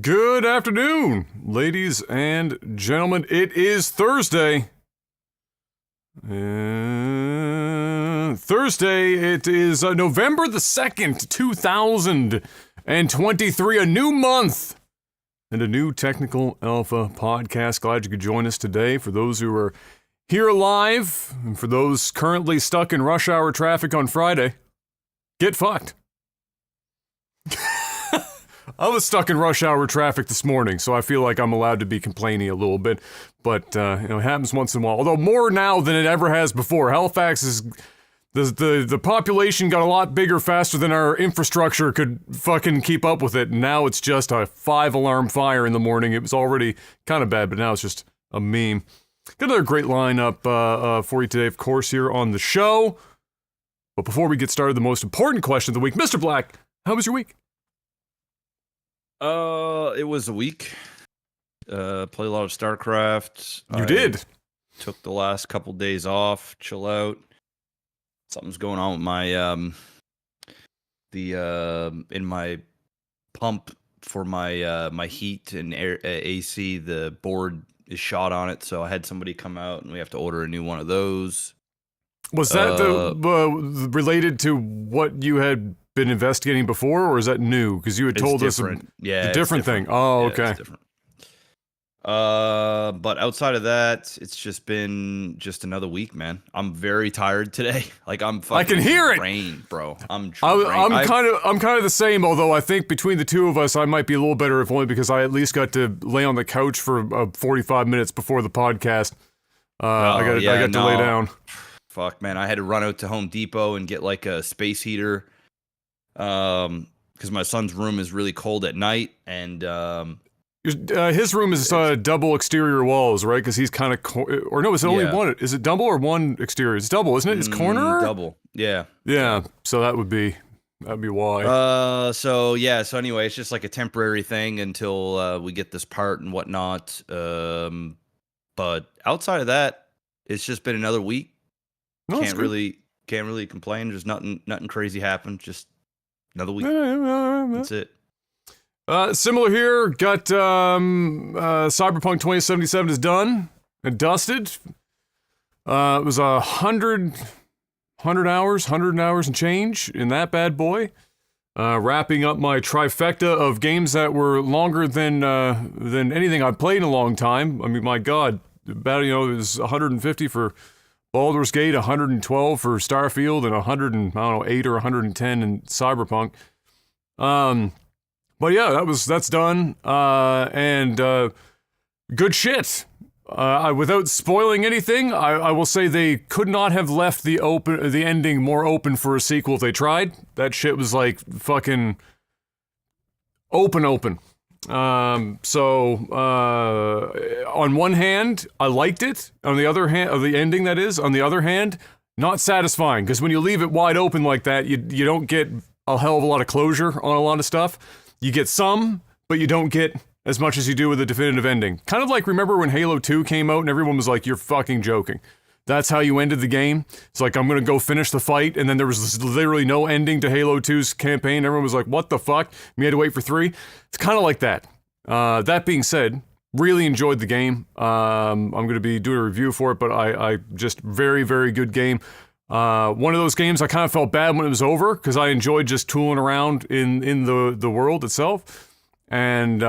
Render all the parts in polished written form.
Good afternoon, ladies and gentlemen. It is Thursday. It is November the 2nd, 2023, a new month and a new Technical Alpha podcast. Glad you could join us today. For those who are here live, and for those currently stuck in rush hour traffic on Friday, get fucked. I was stuck in rush hour traffic this morning, so I feel like I'm allowed to be complaining a little bit, but it happens once in a while. Although more now than it ever has before. Halifax is the population got a lot bigger faster than our infrastructure could fucking keep up with it. And now it's just a 5-alarm fire in the morning. It was already kind of bad, but now it's just a meme. Got another great lineup for you today, of course, here on the show. But before we get started, the most important question of the week, Mr. Black, how was your week? It was a week. Played a lot of StarCraft. You did? Took the last couple days off, chill out. Something's going on with my in my pump for my my heat and air, AC. The board is shot on it, so I had somebody come out, and we have to order a new one of those. Was that related to what you had been investigating before, or is that new? Because you had told us a different thing. Oh, okay. It's different. But outside of that, it's just been another week, man. I'm very tired today. Like I'm fucking I can hear drained, it, bro. I'm kind of the same. Although I think between the two of us, I might be a little better if only because I at least got to lay on the couch for 45 minutes before the podcast. I got to lay down. Fuck, man. I had to run out to Home Depot and get like a space heater. Because my son's room is really cold at night, and his room is double exterior walls, right? Because he's kind of or no, is it only one? Is it double or one exterior? It's double, isn't it? It's corner. Double, yeah. So that'd be why. So anyway, it's just like a temporary thing until we get this part and whatnot. But outside of that, it's just been another week. No, can't really complain. There's nothing crazy happened. Just another week. That's it. Similar here. Got Cyberpunk 2077 is done and dusted. It was 100 hours and change in that bad boy. Wrapping up my trifecta of games that were longer than anything I've played in a long time. I mean, my God, about it was 150 for Baldur's Gate, 112 for Starfield, and 8 or 110 in Cyberpunk. But yeah, that's done. And good shit. Without spoiling anything, I will say they could not have left the ending more open for a sequel if they tried. That shit was like fucking open. So on one hand, I liked it. On the other hand, the ending that is, on the other hand, not satisfying. Because when you leave it wide open like that, you don't get a hell of a lot of closure on a lot of stuff. You get some, but you don't get as much as you do with a definitive ending. Kind of like, remember when Halo 2 came out and everyone was like, you're fucking joking. That's how you ended the game. It's like, I'm going to go finish the fight, and then there was literally no ending to Halo 2's campaign. Everyone was like, what the fuck? We had to wait for 3. It's kind of like that. That being said, really enjoyed the game. I'm going to be doing a review for it, but I just very, very good game. One of those games I kind of felt bad when it was over, because I enjoyed just tooling around in the world itself. And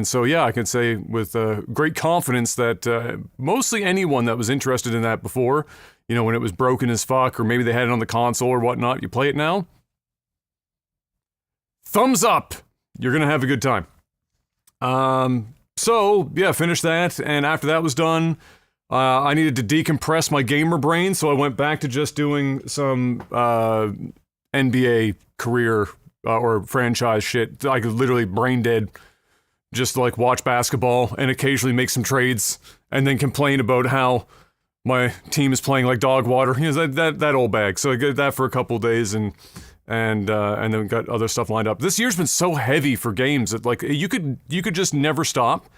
so, yeah, I can say with great confidence that mostly anyone that was interested in that before, when it was broken as fuck, or maybe they had it on the console or whatnot, you play it now, thumbs up! You're gonna have a good time. So, yeah, finished that, and after that was done, I needed to decompress my gamer brain, so I went back to just doing some NBA career or franchise shit. I could literally brain dead, just like watch basketball and occasionally make some trades and then complain about how my team is playing like dog water. That old bag. So I did that for a couple of days and then got other stuff lined up. This year's been so heavy for games that like you could just never stop.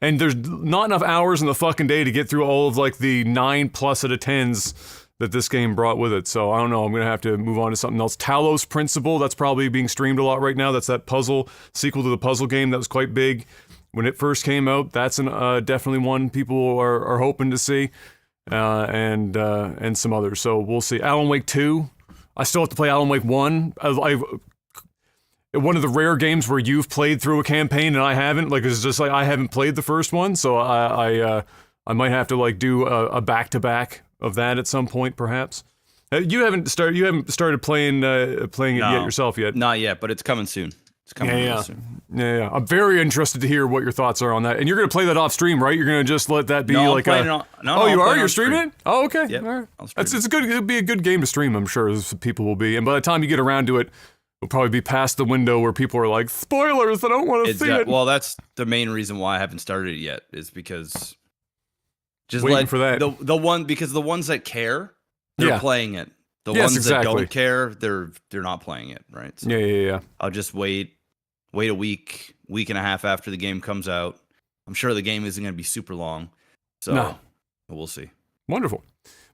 And there's not enough hours in the fucking day to get through all of like the 9+ out of 10s that this game brought with it. So I don't know. I'm going to have to move on to something else. Talos Principle, that's probably being streamed a lot right now. That's that puzzle sequel to the puzzle game that was quite big when it first came out. That's definitely one people are hoping to see, and some others. So we'll see. Alan Wake 2. I still have to play Alan Wake 1. One of the rare games where you've played through a campaign and I haven't. Like, it's just like I haven't played the first one, so I might have to like do a back-to-back of that at some point, perhaps. You haven't started playing it yet yourself yet. Not yet, but it's coming soon. It's coming real soon. Yeah. I'm very interested to hear what your thoughts are on that. And you're going to play that off stream, right? You're going to just let that be like a... you are? You're streaming it? Oh, okay. Yep, all right. It'll be a good game to stream, I'm sure. People will be. And by the time you get around to it, we'll probably be past the window where people are like, spoilers, I don't want to see it. Well, that's the main reason why I haven't started it yet, is because... Just waiting for that. Because the ones that care, they're playing it. The ones that don't care, they're not playing it, right? So yeah. I'll just wait a week and a half after the game comes out. I'm sure the game isn't going to be super long, so we'll see. Wonderful.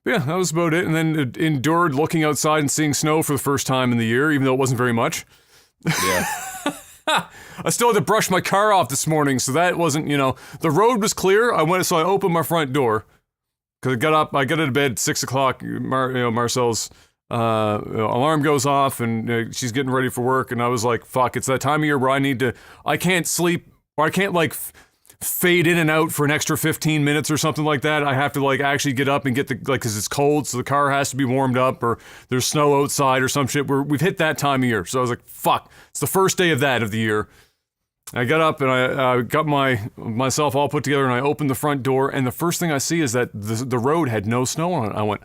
But yeah, that was about it. And then endured looking outside and seeing snow for the first time in the year, even though it wasn't very much. Yeah. I still had to brush my car off this morning, so that wasn't, the road was clear. I opened my front door, because I got out of bed at 6 o'clock. Marcel's alarm goes off, and she's getting ready for work, and I was like, fuck, it's that time of year where I can't sleep, or I can't, fade in and out for an extra 15 minutes or something like that. I have to, actually get up and get because it's cold, so the car has to be warmed up, or there's snow outside or some shit. We've hit that time of year, so I was like, fuck, it's the first day of the year. I got up and I got myself all put together, and I opened the front door, and the first thing I see is that the road had no snow on it. I went,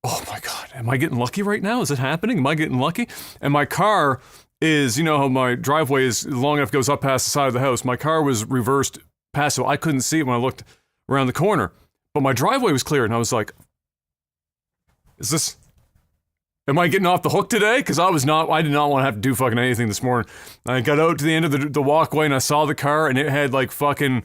oh my God, am I getting lucky right now? Is it happening? Am I getting lucky? And my car is, how my driveway is long enough, goes up past the side of the house. My car was reversed past, so I couldn't see it when I looked around the corner. But my driveway was clear, and I was like, am I getting off the hook today? Because I did not want to have to do fucking anything this morning. I got out to the end of the walkway, and I saw the car, and it had fucking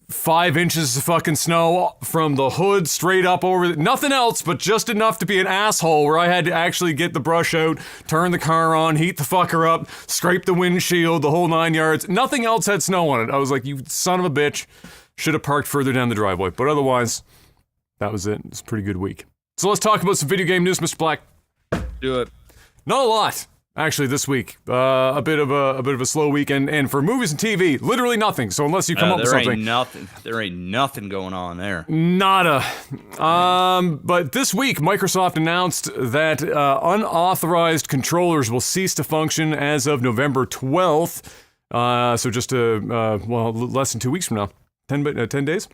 5 inches of fucking snow from the hood straight up over nothing else, but just enough to be an asshole where I had to actually get the brush out, turn the car on, heat the fucker up, scrape the windshield, the whole 9 yards. Nothing else had snow on it. I was like, you son of a bitch. Should have parked further down the driveway. But otherwise, that was it. It's a pretty good week. So let's talk about some video game news, Mr. Black. Do it. Not a lot. Actually, this week, a bit of a slow week, and for movies and TV, literally nothing. So unless you come up with something, there ain't nothing going on there. Nada. But this week, Microsoft announced that unauthorized controllers will cease to function as of November 12th. So just less than 2 weeks from now, 10 days.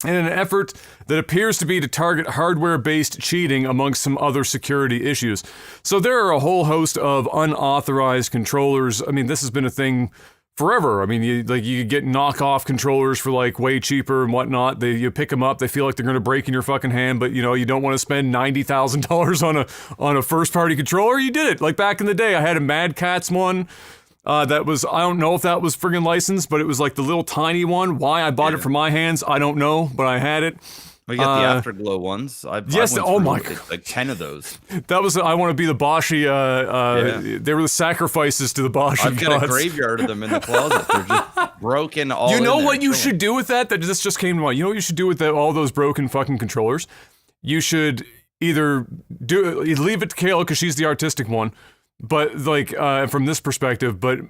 In an effort that appears to be to target hardware-based cheating amongst some other security issues. So there are a whole host of unauthorized controllers. I mean, this has been a thing forever. I mean, you could get knockoff controllers for way cheaper and whatnot. You pick them up, they feel like they're going to break in your fucking hand, but you don't want to spend $90,000 on a first-party controller. You did it. Back in the day, I had a Mad Catz one. That was, I don't know if that was friggin' licensed, but it was the little tiny one. Why I bought it from my hands, I don't know, but I had it. We got the Afterglow ones. Oh my God. 10 of those. That was, I want to be the Boshi, they were the sacrifices to the Boshi I've got a graveyard of them in the closet. They're just broken all You know what you should do with that? This just came to mind. You know what you should do with all those broken fucking controllers? You should either leave it to Kayla because she's the artistic one, but from this perspective, but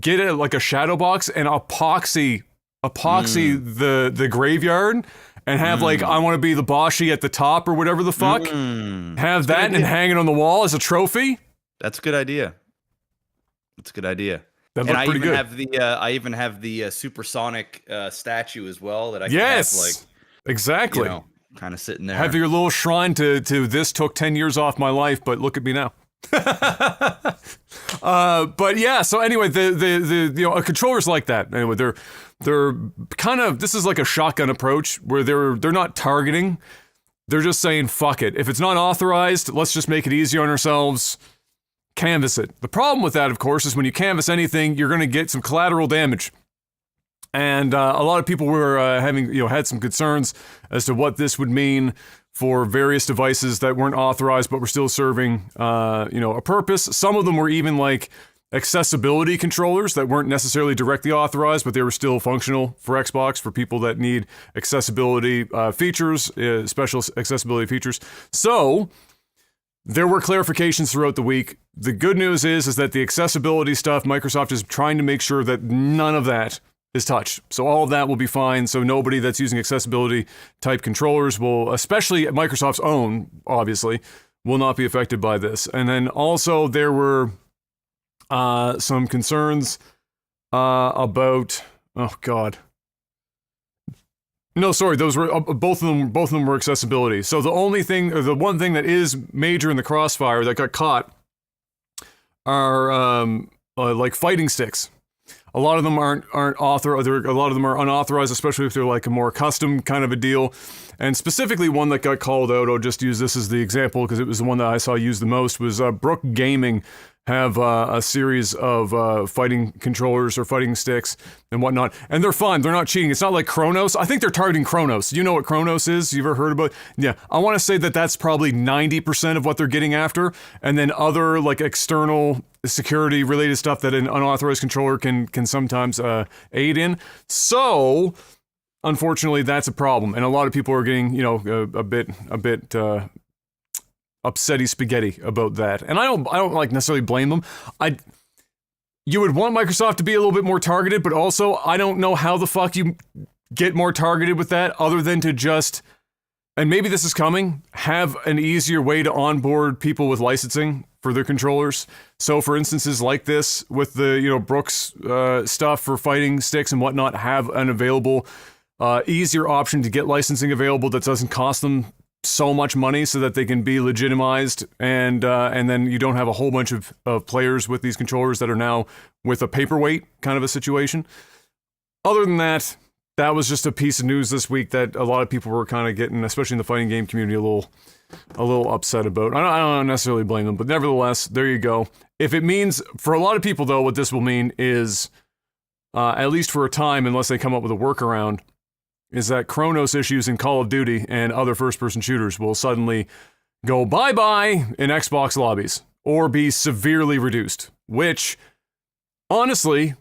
get it a shadow box and epoxy the graveyard and have I want to be the Boshi at the top or whatever the fuck. Have that and hang it on the wall as a trophy. That's a good idea. That's a good idea. That looked pretty good. I even have the supersonic statue as well that I can have exactly. Kind of sitting there. Have your little shrine to this took 10 years off my life, but look at me now. But yeah, so anyway, the controllers like that. Anyway, they're kind of, this is a shotgun approach where they're not targeting. They're just saying, fuck it. If it's not authorized, let's just make it easier on ourselves. Canvas it. The problem with that, of course, is when you canvas anything, you're going to get some collateral damage. And a lot of people were had some concerns as to what this would mean for various devices that weren't authorized but were still serving, a purpose. Some of them were even like accessibility controllers that weren't necessarily directly authorized, but they were still functional for Xbox for people that need accessibility features, special accessibility features. So there were clarifications throughout the week. The good news is that the accessibility stuff, Microsoft is trying to make sure that none of that is touched. So all of that will be fine. So nobody that's using accessibility type controllers will, especially Microsoft's own, obviously, will not be affected by this. And then also there were some concerns about, oh God. No, sorry, those were both of them were accessibility. So the only thing, or the one thing that is major in the crossfire that got caught are like fighting sticks. A lot of them aren't authorized. A lot of them are unauthorized, especially if they're like a more custom kind of a deal. And specifically, one that got called out, I'll just use this as the example because it was the one that I saw used the most, was Brook Gaming have a series of fighting controllers or fighting sticks and whatnot. And they're fine. They're not cheating. It's not like Kronos. I think they're targeting Kronos. You know what Kronos is? You ever heard about it? Yeah. I want to say that that's probably 90% of what they're getting after. And then other like external security related stuff that an unauthorized controller can sometimes aid in. So unfortunately, that's a problem. And a lot of people are getting, a bit upsetty spaghetti about that. And I don't like necessarily blame them. You would want Microsoft to be a little bit more targeted, but also I don't know how the fuck you get more targeted with that other than to just, and maybe this is coming, have an easier way to onboard people with licensing for their controllers. So for instances like this with the, Brooks stuff for fighting sticks and whatnot, have an available, easier option to get licensing available that doesn't cost them so much money so that they can be legitimized, and then you don't have a whole bunch of players with these controllers that are now with a paperweight kind of a situation. Other than that, that was just a piece of news this week that a lot of people were kind of getting, especially in the fighting game community, a little upset about. I don't necessarily blame them, but nevertheless, there you go. If it means, for a lot of people though, what this will mean is, at least for a time, unless they come up with a workaround, is that Kronos issues in Call of Duty and other first-person shooters will suddenly go bye-bye in Xbox lobbies or be severely reduced, which, honestly,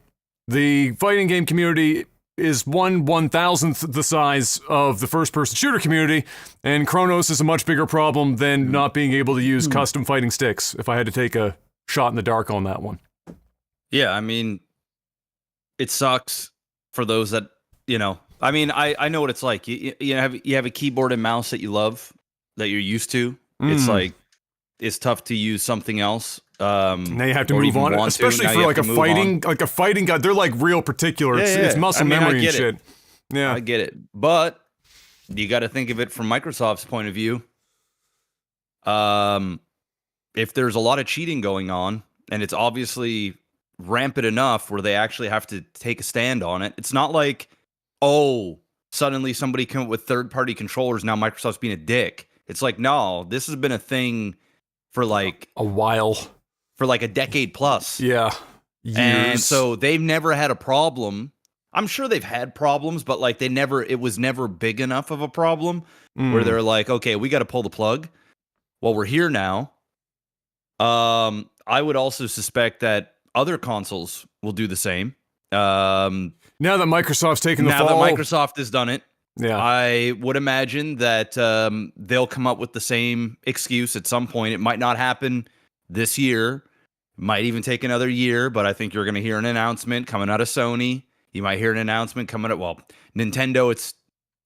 the fighting game community is 1/1000th the size of the first-person shooter community, and Kronos is a much bigger problem than not being able to use custom fighting sticks, if I had to take a shot in the dark on that one. Yeah, I mean, it sucks for those that, I know what it's like. You have a keyboard and mouse that you love, that you're used to. It's like, it's tough to use something else. Now you have to move on, especially for like a fighting guy. They're like real particular. It's muscle memory and shit. Yeah, I get it. But you got to think of it from Microsoft's point of view. If there's a lot of cheating going on, and it's obviously rampant enough where they actually have to take a stand on it, it's not like, oh, suddenly somebody came up with third-party controllers, now Microsoft's being a dick. It's like, no, this has been a thing for like a while. For like a decade plus. Yeah. Years. And so they've never had a problem. I'm sure they've had problems, but like it was never big enough of a problem where they're like, okay, we got to pull the plug. Well, we're here now. I would also suspect that other consoles will do the same. Now that Microsoft's taken the fall. Now that Microsoft has done it, yeah, I would imagine that they'll come up with the same excuse at some point. It might not happen this year. Might even take another year, but I think you're going to hear an announcement coming out of Sony. You might hear an announcement coming out, Nintendo, it's a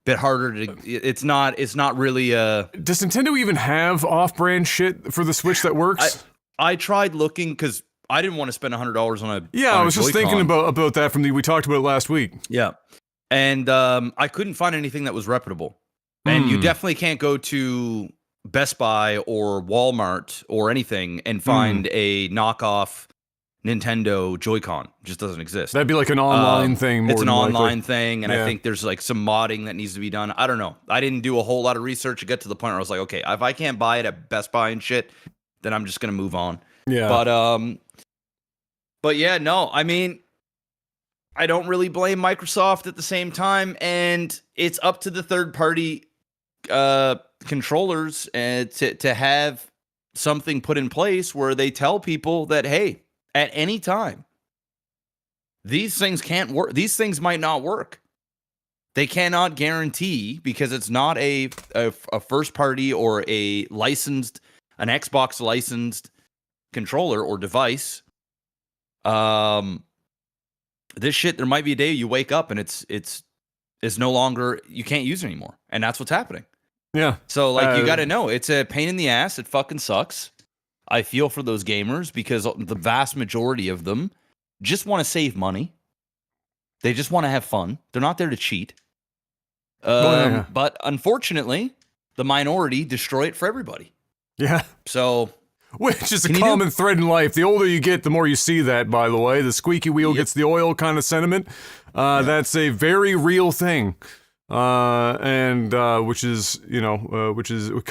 bit harder to, it's not really Does Nintendo even have off-brand shit for the Switch that works? I tried looking because I didn't want to spend $100 on a Yeah, I was just thinking about that we talked about it last week. Yeah. And I couldn't find anything that was reputable. And you definitely can't go to Best Buy or Walmart or anything and find a knockoff Nintendo Joy-Con. It just doesn't exist. That'd be like an online thing. It's an online thing, and I think there's like some modding that needs to be done. I don't know. I didn't do a whole lot of research to get to the point where I was like, okay, if I can't buy it at Best Buy and shit, then I'm just gonna move on. Yeah. But yeah, no. I mean, I don't really blame Microsoft at the same time, and it's up to the third party controllers to have something put in place where they tell people that, hey, at any time, these things can't work. These things might not work. They cannot guarantee, because it's not a first party or an Xbox licensed controller or device. This shit, there might be a day you wake up and it's no longer, you can't use it anymore. And that's what's happening. Yeah. So you got to know, it's a pain in the ass. It fucking sucks. I feel for those gamers, because the vast majority of them just want to save money. They just want to have fun. They're not there to cheat. But unfortunately, the minority destroy it for everybody. Yeah. So, which is a common thread in life. The older you get, the more you see that, by the way. The squeaky wheel gets the oil kind of sentiment. That's a very real thing. Which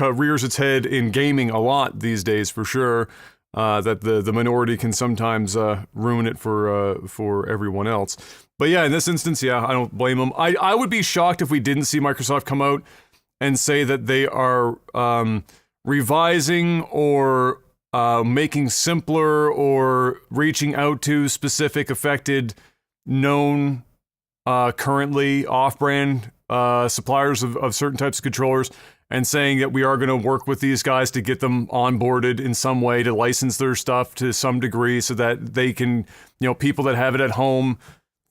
rears its head in gaming a lot these days, for sure. That the minority can sometimes ruin it for everyone else. But yeah, in this instance, I don't blame them. I would be shocked if we didn't see Microsoft come out and say that they are revising or making simpler or reaching out to specific affected, known, currently off-brand suppliers of certain types of controllers, and saying that we are going to work with these guys to get them onboarded in some way, to license their stuff to some degree so that they can, people that have it at home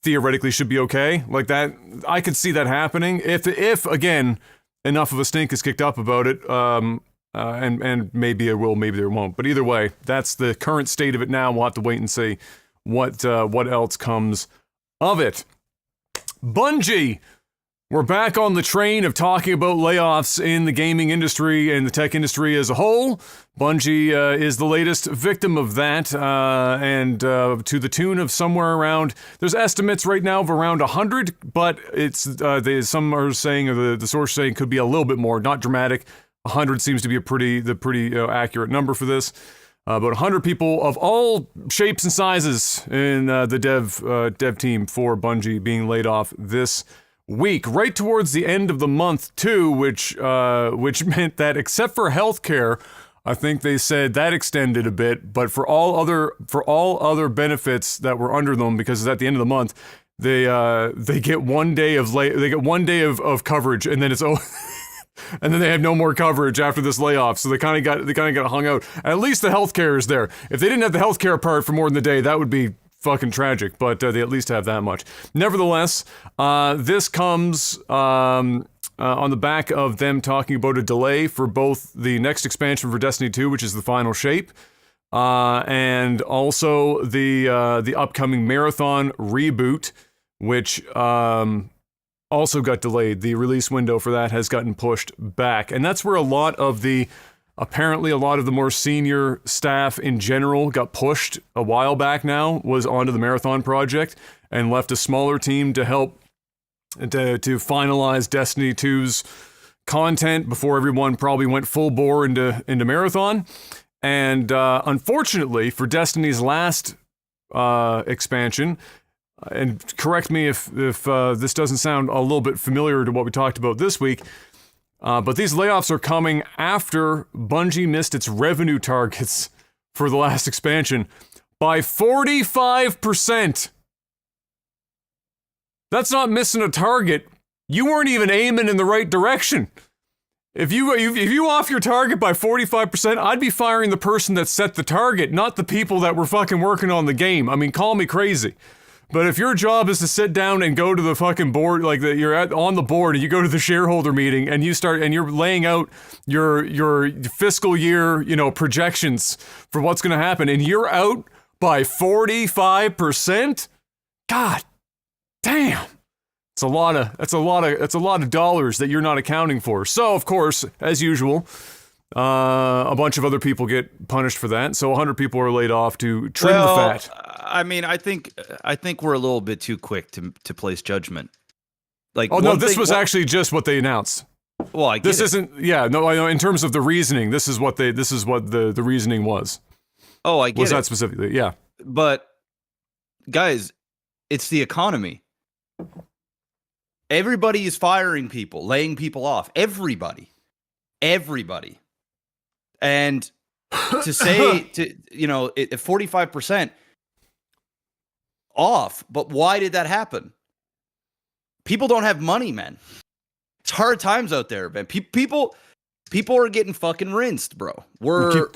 theoretically should be okay. Like that, I could see that happening if again, enough of a stink is kicked up about it, and maybe it will, maybe there won't. But either way, that's the current state of it now. We'll have to wait and see what else comes of it. Bungie. We're back on the train of talking about layoffs in the gaming industry and the tech industry as a whole. Bungie is the latest victim of that, and to the tune of somewhere around, there's estimates right now of around 100, but it's some are saying, or the source saying, could be a little bit more, not dramatic. 100 seems to be the pretty accurate number for this. About 100 people of all shapes and sizes in the dev team for Bungie being laid off this week, right towards the end of the month too, which meant that except for healthcare, I think they said that extended a bit, but for all other benefits that were under them, because it's at the end of the month, they get 1 day of coverage, and then it's and then they have no more coverage after this layoff. So they kind of got hung out. At least the healthcare is there. If they didn't have the healthcare part for more than a day, that would be fucking tragic, but they at least have that much. Nevertheless, this comes on the back of them talking about a delay for both the next expansion for Destiny 2, which is the final shape, and also the upcoming Marathon Reboot, which also got delayed. The release window for that has gotten pushed back, and that's where apparently a lot of the more senior staff in general got pushed a while back now, was onto the Marathon project, and left a smaller team to help to finalize Destiny 2's content before everyone probably went full bore into Marathon. And unfortunately for Destiny's last expansion, and correct me if this doesn't sound a little bit familiar to what we talked about this week, but these layoffs are coming after Bungie missed its revenue targets for the last expansion by 45%. That's not missing a target. You weren't even aiming in the right direction. If you off your target by 45%, I'd be firing the person that set the target, not the people that were fucking working on the game. I mean, call me crazy. But if your job is to sit down and go to the fucking board, you're on the board and you go to the shareholder meeting and you're laying out your fiscal year, projections for what's going to happen, and you're out by 45%, God damn. It's a lot of dollars that you're not accounting for. So, of course, as usual, a bunch of other people get punished for that. So 100 people are laid off to trim the fat. I mean, I think we're a little bit too quick to place judgment. This was actually just what they announced. Well, I get it. In terms of the reasoning, this is what the reasoning was. Oh, I get it. Was that specifically? Yeah. But guys, it's the economy. Everybody is firing people, laying people off. Everybody. everybody. And to say to you know at 45% off, but why did that happen? People don't have money, man. It's hard times out there, man. People are getting fucking rinsed, bro.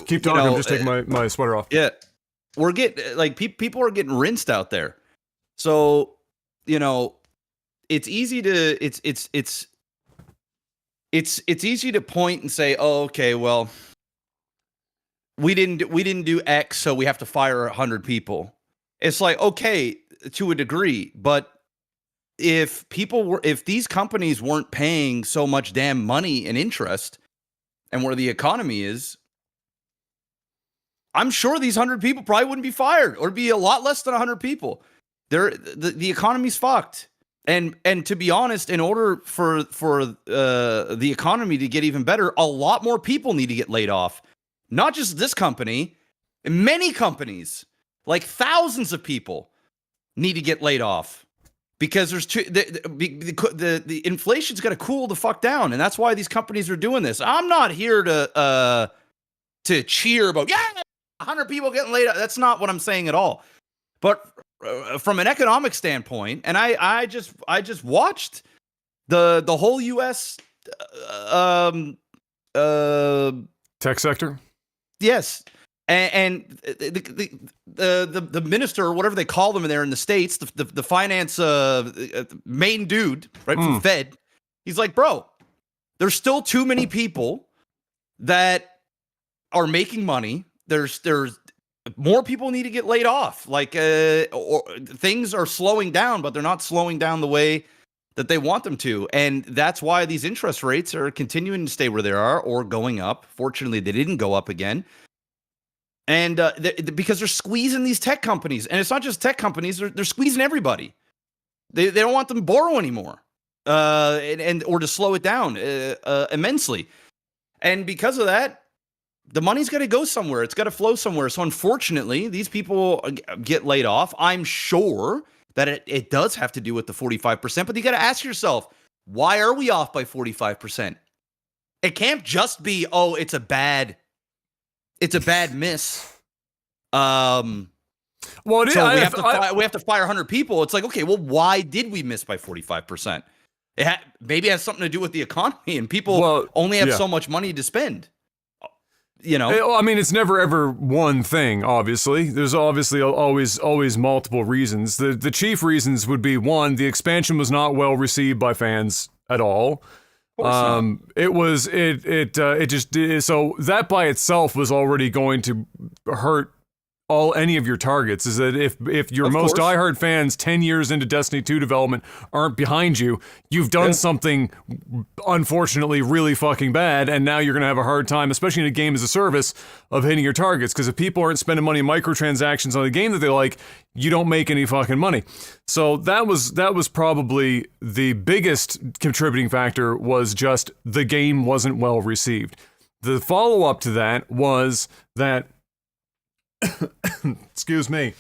Keep talking. I'm just taking my sweater off. Yeah, we're getting like people are getting rinsed out there. So it's easy to it's easy to point and say, oh, okay, well, we didn't do X, so we have to fire 100 people. It's like, okay, to a degree, but if these companies weren't paying so much damn money and interest, and where the economy is, I'm sure these 100 people probably wouldn't be fired, or be a lot less than 100 people. The economy's fucked. And to be honest, in order for the economy to get even better, a lot more people need to get laid off. Not just this company, many companies, like thousands of people, need to get laid off. Because there's the inflation's got to cool the fuck down, and that's why these companies are doing this. I'm not here to cheer about 100 people getting laid off. That's not what I'm saying at all. But from an economic standpoint, and I just watched the whole U.S. Tech sector. Yes. And the minister, or whatever they call them there in the States, the finance main dude, right, from Fed, he's like, bro, there's still too many people that are making money. There's more people need to get laid off. Like or things are slowing down, but they're not slowing down the way that they want them to. And that's why these interest rates are continuing to stay where they are or going up. Fortunately, they didn't go up again. And because they're squeezing these tech companies, and it's not just tech companies; they're squeezing everybody. They don't want them to borrow anymore, or to slow it down immensely. And because of that, the money's got to go somewhere. It's got to flow somewhere. So unfortunately, these people get laid off. I'm sure that it does have to do with the 45%. But you got to ask yourself, why are we off by 45%? It can't just be, oh, it's a bad miss. Well, it is. So we have to fire 100 people. It's like, okay, well, why did we miss by 45%? Maybe it has something to do with the economy, and people only have so much money to spend. I mean, it's never ever one thing. Obviously, there's obviously always multiple reasons. The chief reasons would be, one, the expansion was not well received by fans at all. It just so that by itself was already going to hurt any of your targets. Is that if your most diehard fans 10 years into Destiny 2 development aren't behind you, you've done something unfortunately really fucking bad, and now you're gonna have a hard time, especially in a game as a service, of hitting your targets. Because if people aren't spending money in microtransactions on a game that they like, you don't make any fucking money. So that was probably the biggest contributing factor, was just the game wasn't well received. The follow-up to that was that excuse me,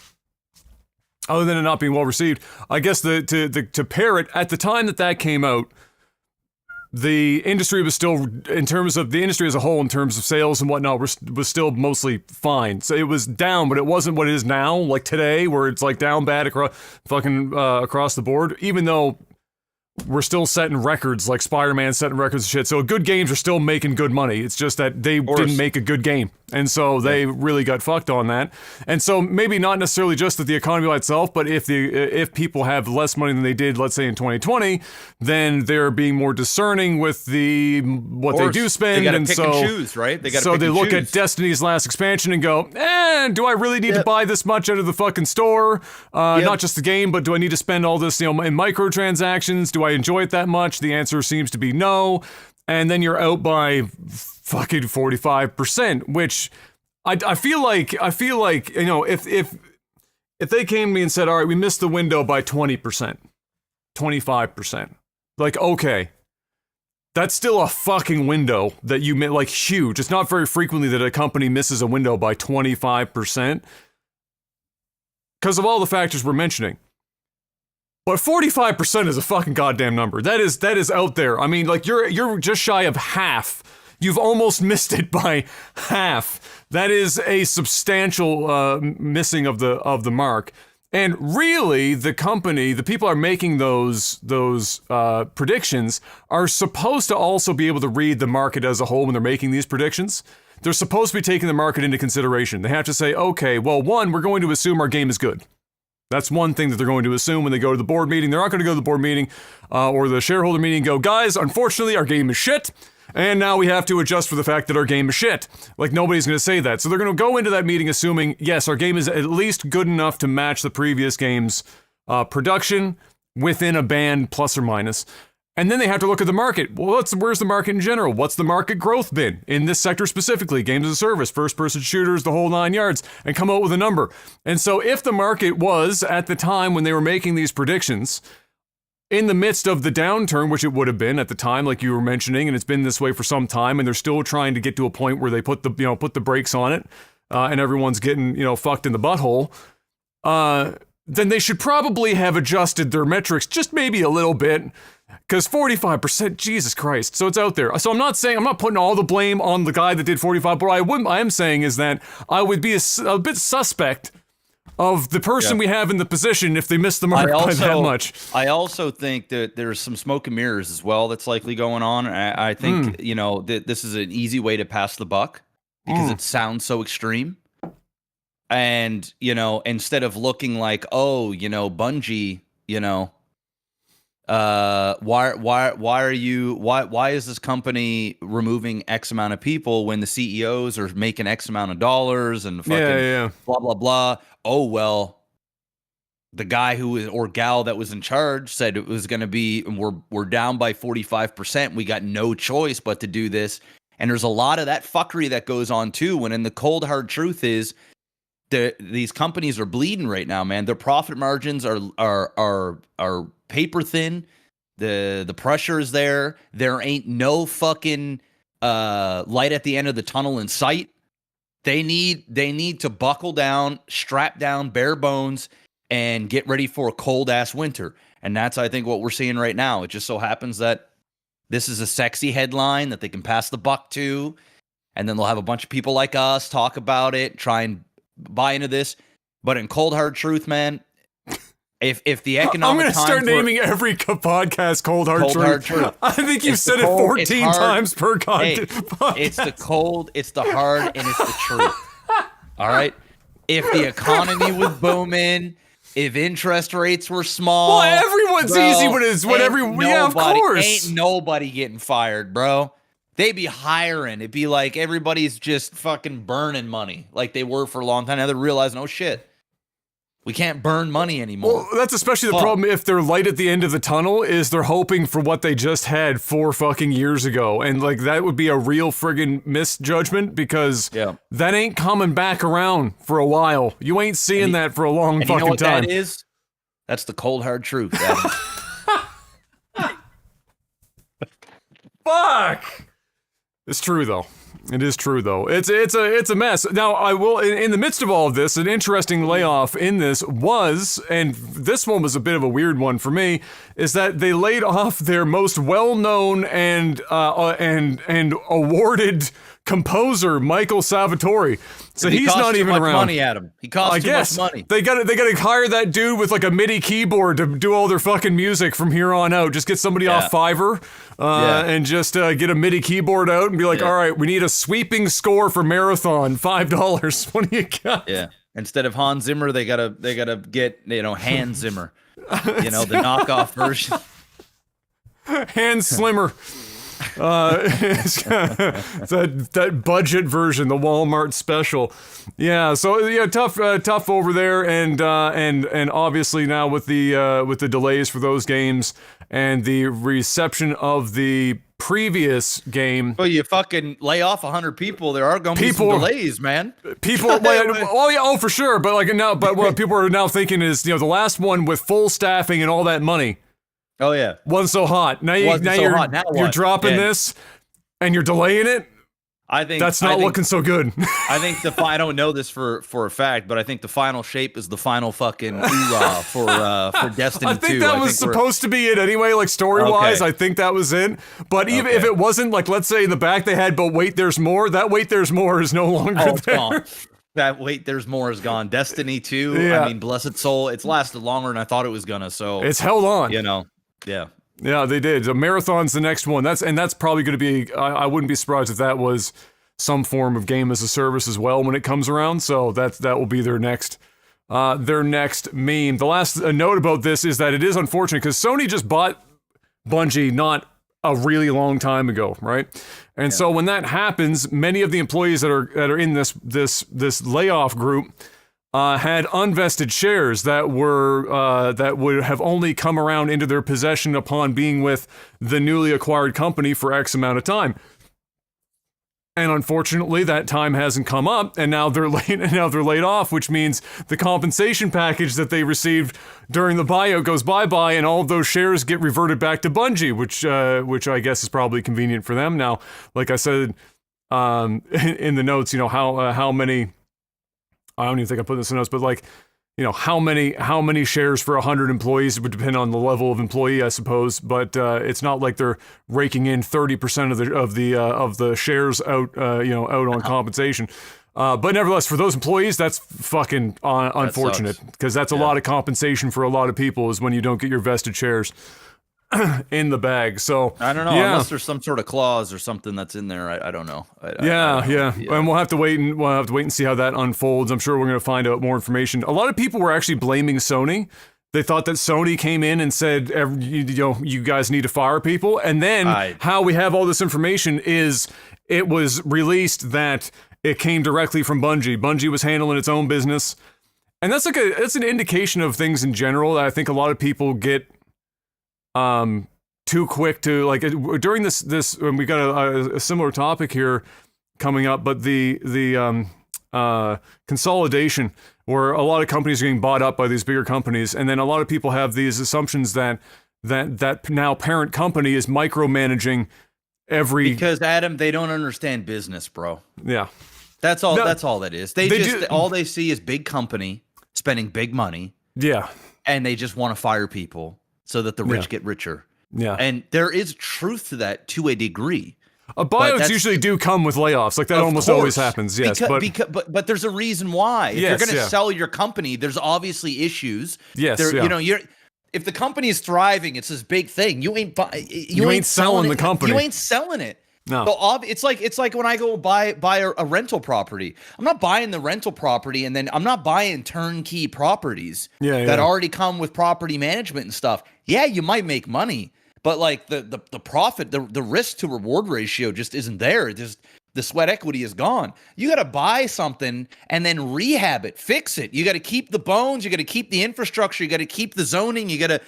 other than it not being well received, I guess to pair it, at the time that came out, the industry was still, in terms of the industry as a whole, in terms of sales and whatnot, was still mostly fine. So it was down, but it wasn't what it is now, like today, where it's like down bad across the board, even though we're still setting records, like Spider-Man setting records and shit. So good games are still making good money. It's just that they didn't make a good game. And so they really got fucked on that. And so maybe not necessarily just that the economy by itself, but if people have less money than they did, let's say in 2020, then they're being more discerning with they do spend. They gotta and pick so and choose, right? They look at Destiny's last expansion and go, do I really need to buy this much out of the fucking store? Not just the game, but do I need to spend all this, in microtransactions? Do I enjoy it that much? The answer seems to be no. And then you're out by fucking 45%, which I feel like, if they came to me and said, all right, we missed the window by 20%, 25%, like, okay, that's still a fucking window that you made, like, huge. It's not very frequently that a company misses a window by 25% because of all the factors we're mentioning. But 45% is a fucking goddamn number. That is out there. I mean, like, you're just shy of half. you've almost missed it by half. That is a substantial missing of the mark. And really, the company, the people are making those predictions, are supposed to also be able to read the market as a whole when they're making these predictions. They're supposed to be taking the market into consideration. They have to say, okay, well, one, we're going to assume our game is good. That's one thing that they're going to assume when they go to the board meeting. They're not going to go to the board meeting or the shareholder meeting and go, guys, unfortunately, our game is shit. And now we have to adjust for the fact that our game is shit. Like, nobody's going to say that. So they're going to go into that meeting assuming, yes, our game is at least good enough to match the previous game's production within a band, plus or minus. And then they have to look at the market. Well, where's the market in general? What's the market growth been in this sector specifically? Games as a service, first-person shooters, the whole 9 yards, and come out with a number. And so if the market was, at the time when they were making these predictions, in the midst of the downturn, which it would have been at the time, like you were mentioning, and it's been this way for some time, and they're still trying to get to a point where they put the brakes on it, and everyone's getting fucked in the butthole, then they should probably have adjusted their metrics just maybe a little bit, because 45%, Jesus Christ. So it's out there. So I'm not putting all the blame on the guy that did 45, but I am saying is that I would be a bit suspect of the person we have in the position if they miss the mark by that much. I also think that there's some smoke and mirrors as well that's likely going on. I think, that this is an easy way to pass the buck because it sounds so extreme. And, instead of looking like, Bungie, why is this company removing X amount of people when the CEOs are making X amount of dollars and fucking blah, blah, blah. Oh, well, the guy or gal that was in charge said it was going to be, we're down by 45%. We got no choice but to do this. And there's a lot of that fuckery that goes on too, when in the cold, hard truth is these companies are bleeding right now, man. Their profit margins are paper thin. The pressure is there. There ain't no fucking light at the end of the tunnel in sight. They need to buckle down, strap down, bare bones, and get ready for a cold ass winter. And that's, I think, what we're seeing right now. It just so happens that this is a sexy headline that they can pass the buck to, and then they'll have a bunch of people like us talk about it, try and buy into this. But in cold hard truth, man, if the economic I'm going to start naming every podcast cold hard truth. I think you've said it 14 times per podcast. It's the cold, it's the hard, and it's the truth. All right? If the economy was booming, if interest rates were small, well, everyone's easy when it's of course. Ain't nobody getting fired, bro. They be hiring. It'd be like everybody's just fucking burning money like they were for a long time. Now they're realizing, oh shit, we can't burn money anymore. Well, that's especially the problem if they're light at the end of the tunnel, is they're hoping for what they just had 4 fucking years ago. And like that would be a real friggin' misjudgment, because that ain't coming back around for a while. You ain't seeing that for a long fucking time. You know what that is? That's the cold hard truth. Fuck! It's true though. It is true though. It's a mess. Now I will, in the midst of all of this, an interesting layoff in this was, and this one was a bit of a weird one for me, is that they laid off their most well-known and awarded composer, Michael Salvatore. So he's not even around. Money at him. He costs too much money. They got to hire that dude with like a MIDI keyboard to do all their fucking music from here on out. Just get somebody off Fiverr and just get a MIDI keyboard out and be like, all right, we need a sweeping score for Marathon, $5. What do you got? Yeah. Instead of Hans Zimmer, they gotta get Hans Zimmer. The knockoff version. Hans Slimmer. That budget version, the Walmart special. Yeah, so tough over there, and obviously now with the delays for those games and the reception of the previous game. Well, you fucking lay off 100 people, there are going to be some delays, man. People, for sure. But what people are now thinking is, the last one with full staffing and all that money. Oh yeah, wasn't so hot. Now you're dropping this, and you're delaying it. I think that's not looking so good. I think I don't know this for a fact, but I think the final shape is the final fucking hoorah for Destiny 2. I think that was supposed to be it anyway, like story-wise. Okay. I think that was it. But even if it wasn't, like, let's say in the back they had, but wait, there's more. That wait, there's more is no longer there. Gone. That wait, there's more is gone. Destiny 2, Yeah. I mean, blessed soul, it's lasted longer than I thought it was gonna. So It's held on. Yeah. Yeah, they did. The Marathon's the next one. That's probably going to be. I wouldn't be surprised if that was some form of game as a service as well when it comes around. So that will be their next meme. The last note about this is that it is unfortunate because Sony just bought Bungie not a really long time ago, right? And so when that happens, many of the employees that are in this layoff group had unvested shares that would have only come around into their possession upon being with the newly acquired company for X amount of time. And unfortunately, that time hasn't come up, and now they're laid off, which means the compensation package that they received during the buyout goes bye-bye, and all of those shares get reverted back to Bungie, which I guess is probably convenient for them. Now, like I said in the notes, how many. I don't even think I put this in notes, but like, how many shares for 100 employees would depend on the level of employee, I suppose. But it's not like they're raking in 30% of the shares out on compensation. But nevertheless, for those employees, that's fucking unfortunate because that's a lot of compensation for a lot of people is when you don't get your vested shares in the bag. So I don't know unless there's some sort of clause or something that's in there. I don't know. Yeah. And we'll have to wait and see how that unfolds. I'm sure we're going to find out more information. A lot of people were actually blaming Sony. They thought that Sony came in and said, you guys need to fire people. And then how we have all this information is it was released that it came directly from Bungie. Bungie was handling its own business. And that's an indication of things in general that I think a lot of people get too quick to, like, during this and we got a similar topic here coming up, but the consolidation where a lot of companies are getting bought up by these bigger companies, and then a lot of people have these assumptions that now parent company is micromanaging because Adam, they don't understand business, bro. Yeah. That's all that is. All they see is big company spending big money. Yeah. And they just want to fire people so that the rich get richer. Yeah. And there is truth to that to a degree. Buyouts usually do come with layoffs. Like that almost always happens. Yes. But there's a reason why. If you're going to sell your company, there's obviously issues. Yes. If the company is thriving, it's this big thing. You ain't selling the company. You ain't selling it. No. So it's like when I go buy a rental property. I'm not buying the rental property and then I'm not buying turnkey properties that already come with property management and stuff. Yeah, you might make money, but like the profit, the risk to reward ratio just isn't there. Just the sweat equity is gone. You got to buy something and then rehab it, fix it. You got to keep the bones, you got to keep the infrastructure, you got to keep the zoning, you got to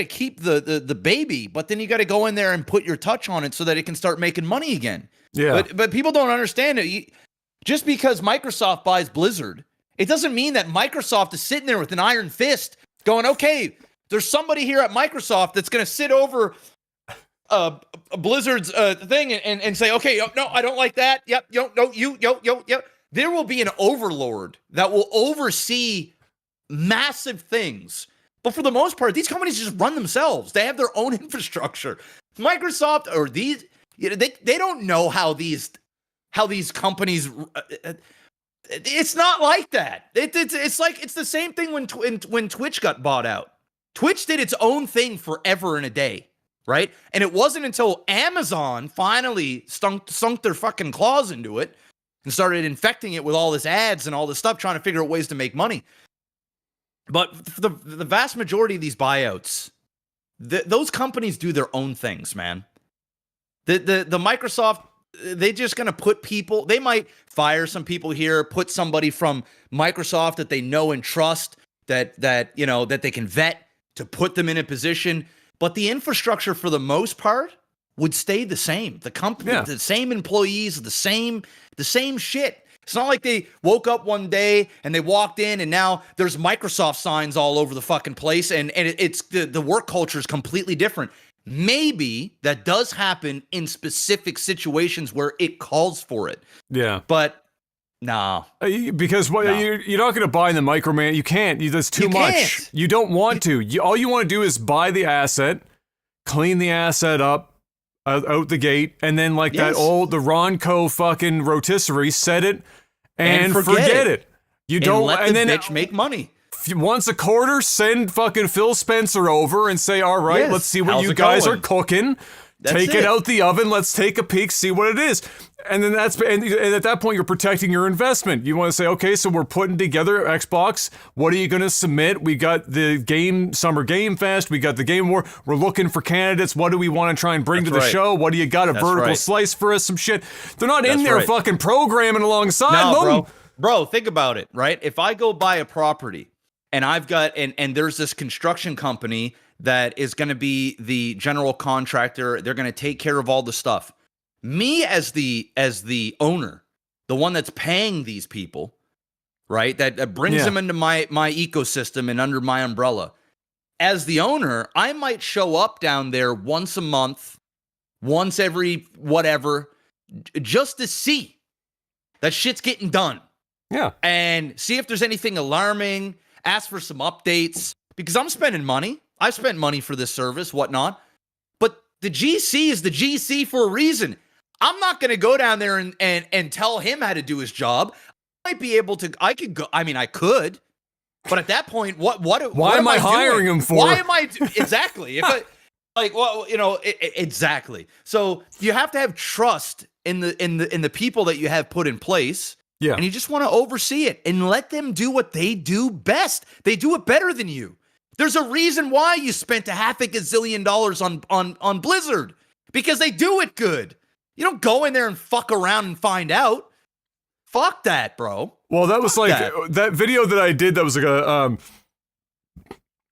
keep the baby, but then you got to go in there and put your touch on it so that it can start making money again. Yeah. But people don't understand it. Just because Microsoft buys Blizzard, it doesn't mean that Microsoft is sitting there with an iron fist going, okay, there's somebody here at Microsoft that's going to sit over Blizzard's thing and say, okay, no, I don't like that. Yep, yep. There will be an overlord that will oversee massive things. But for the most part, these companies just run themselves. They have their own infrastructure. Microsoft or these, they don't know how these companies. It's not like that. It's the same thing when Twitch got bought out. Twitch did its own thing forever and a day, right? And it wasn't until Amazon finally sunk their fucking claws into it and started infecting it with all this ads and all this stuff, trying to figure out ways to make money. But the vast majority of these buyouts, those companies do their own things, man. The Microsoft, they just going to put people, they might fire some people here, put somebody from Microsoft that they know and trust, that they can vet to put them in a position. But the infrastructure for the most part would stay the same. The company, the same employees, the same shit. It's not like they woke up one day and they walked in and now there's Microsoft signs all over the fucking place and it's the work culture is completely different. maybe that does happen in specific situations where it calls for it. Yeah. But no. Because you're not going to buy in the microman. You can't. That's too much. Can't. You don't want to. All you want to do is buy the asset, clean the asset up out the gate, and then the Ronco fucking rotisserie, set it and forget it. You don't let the bitch make money. Once a quarter, send fucking Phil Spencer over and say, all right, let's see what you guys are cooking. Take it out the oven. Let's take a peek, see what it is. And then and at that point, you're protecting your investment. You want to say, okay, so we're putting together Xbox. What are you going to submit? We got the Summer Game Fest. We got the Game War. We're looking for candidates. What do we want to try and bring to the show? What do you got? A vertical slice for us? Some shit. They're not in there fucking programming alongside them. Bro, think about it, right? If I go buy a property and I've got, and there's this construction company that is going to be the general contractor. They're going to take care of all the stuff. Me as the owner, the one that's paying these people, right? That brings them into my ecosystem and under my umbrella. As the owner, I might show up down there once a month, once every whatever, just to see that shit's getting done. Yeah. And see if there's anything alarming, ask for some updates, because I'm spending money. I've spent money for this service, whatnot. But the GC is the GC for a reason. I'm not going to go down there and tell him how to do his job. I might be able to, I could. But at that point, why am I hiring him for? Why am I, exactly. Exactly. So you have to have trust in the people that you have put in place. Yeah. And you just want to oversee it and let them do what they do best. They do it better than you. There's a reason why you spent $500 gazillion on Blizzard, because they do it good. You don't go in there and fuck around and find out. Fuck that, bro. Well, that was that video that I did. That was like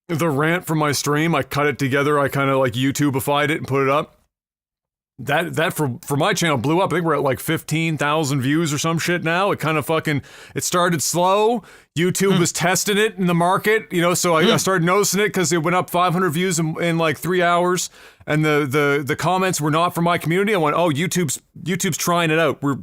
the rant from my stream. I cut it together. I kind of YouTubeified it and put it up. That for my channel blew up. I think we're at 15,000 views or some shit now. It kind of it started slow. YouTube was testing it in the market, so I started noticing it because it went up 500 views in 3 hours. And the comments were not from my community. I went, oh, YouTube's trying it out. We're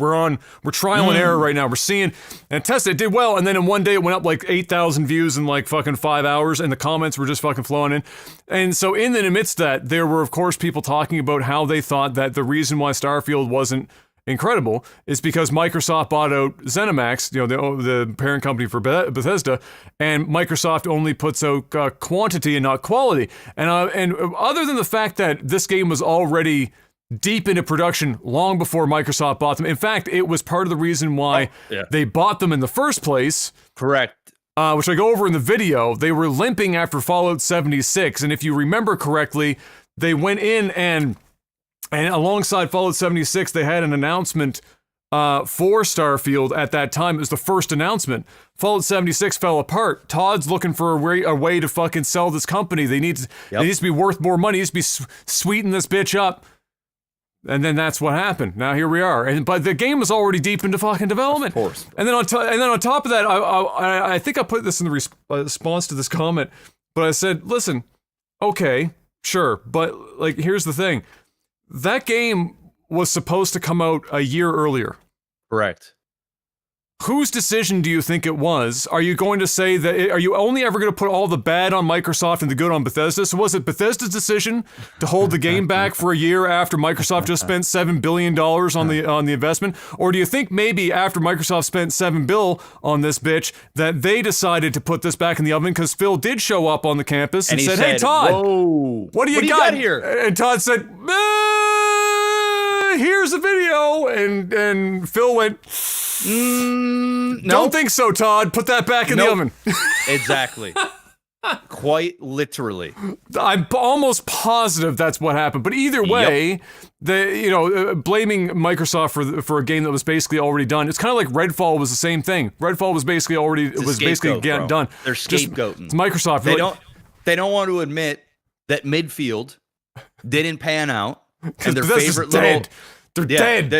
trial and error right now. We're seeing and tested. It did well, and then in one day it went up 8,000 views in fucking 5 hours, and the comments were just fucking flowing in. And so in the midst of that, there were of course people talking about how they thought that the reason why Starfield wasn't incredible is because Microsoft bought out ZeniMax, the parent company for Bethesda, and Microsoft only puts out quantity and not quality. And other than the fact that this game was already deep into production long before Microsoft bought them, in fact, it was part of the reason why they bought them in the first place. Correct. Which I go over in the video. They were limping after Fallout 76, and if you remember correctly, they went in and alongside Fallout 76, they had an announcement for Starfield at that time. It was the first announcement. Fallout 76 fell apart. Todd's looking for a way to fucking sell this company. They need to be worth more money. He needs to be sweeten this bitch up. And then that's what happened. Now here we are. But the game was already deep into fucking development. Of course. And then on top of that, I think I put this in the response to this comment, but I said, listen, okay, sure, but here's the thing. That game was supposed to come out a year earlier. Correct. Whose decision do you think it was? Are you going to say that, are you only ever going to put all the bad on Microsoft and the good on Bethesda? So was it Bethesda's decision to hold the game back for a year after Microsoft just spent $7 billion on the investment? Or do you think maybe after Microsoft spent $7 billion on this bitch, that they decided to put this back in the oven because Phil did show up on the campus and said, hey, Todd, whoa, what do you got here? And Todd said, here's a video. And Phil went, don't think so, Todd. Put that back in the oven. Exactly. Quite literally. I'm almost positive that's what happened. But either way, blaming Microsoft for a game that was basically already done. It's kind of like Redfall was the same thing. Redfall was basically done. They're scapegoating. It's Microsoft. They don't want to admit that midfield didn't pan out. And their favorite dead. They're dead.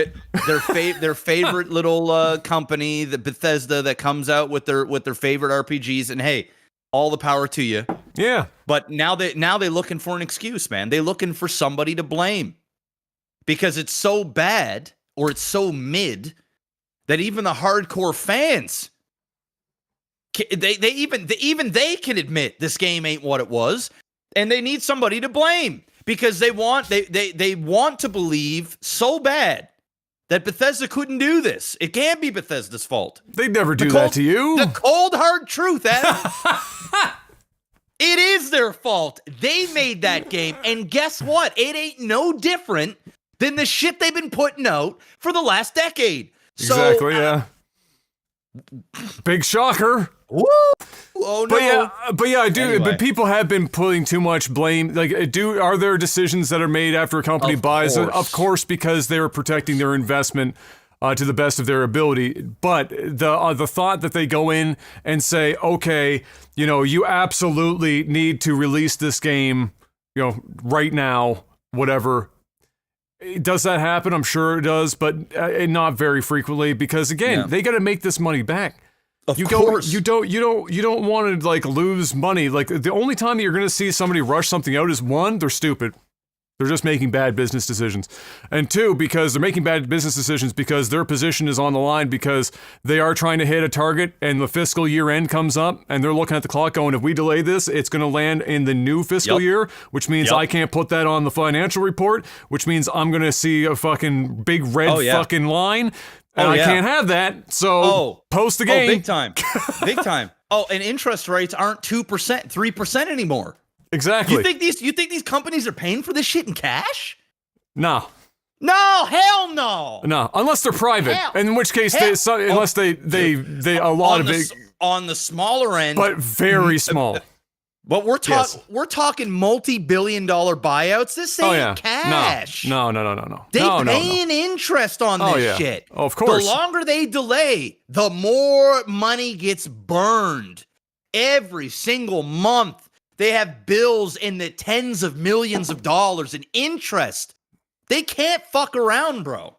Their favorite little company, the Bethesda, that comes out with their favorite RPGs. And hey, all the power to you. Yeah. But now they're looking for an excuse, man. They're looking for somebody to blame because it's so bad or it's so mid that even the hardcore fans, they can admit this game ain't what it was, and they need somebody to blame because they want to believe so bad that Bethesda couldn't do this. It can't be Bethesda's fault. They'd never do that to you. The cold hard truth, Adam. It is their fault. They made that game, and guess what? It ain't no different than the shit they've been putting out for the last decade. Exactly, yeah. Big shocker. Woo! Oh no. But yeah, I do. Anyway. But people have been putting too much blame. Like, are there decisions that are made after a company buys it? Of course, because they're protecting their investment to the best of their ability. But the thought that they go in and say, okay, you absolutely need to release this game, right now, whatever. Does that happen? I'm sure it does, but not very frequently because again, they got to make this money back. Of course. You don't want to lose money. Like the only time you're going to see somebody rush something out is one, they're stupid. They're just making bad business decisions. And two, because they're making bad business decisions because their position is on the line because they are trying to hit a target and the fiscal year end comes up and they're looking at the clock going, if we delay this, it's going to land in the new fiscal year, which means I can't put that on the financial report, which means I'm going to see a fucking big red fucking line. And I can't have that, so post the game. Big time. Big time. Oh, and interest rates aren't 2%, 3% anymore. Exactly. You think these companies are paying for this shit in cash? No. No, hell no. No, unless they're private. In which case, unless they a lot of it on the smaller end, but very small. But we're talking multi-billion-dollar buyouts. This ain't cash. No. They paying interest on this shit. Oh, of course. The longer they delay, the more money gets burned. Every single month, they have bills in the tens of millions of dollars in interest. They can't fuck around, bro.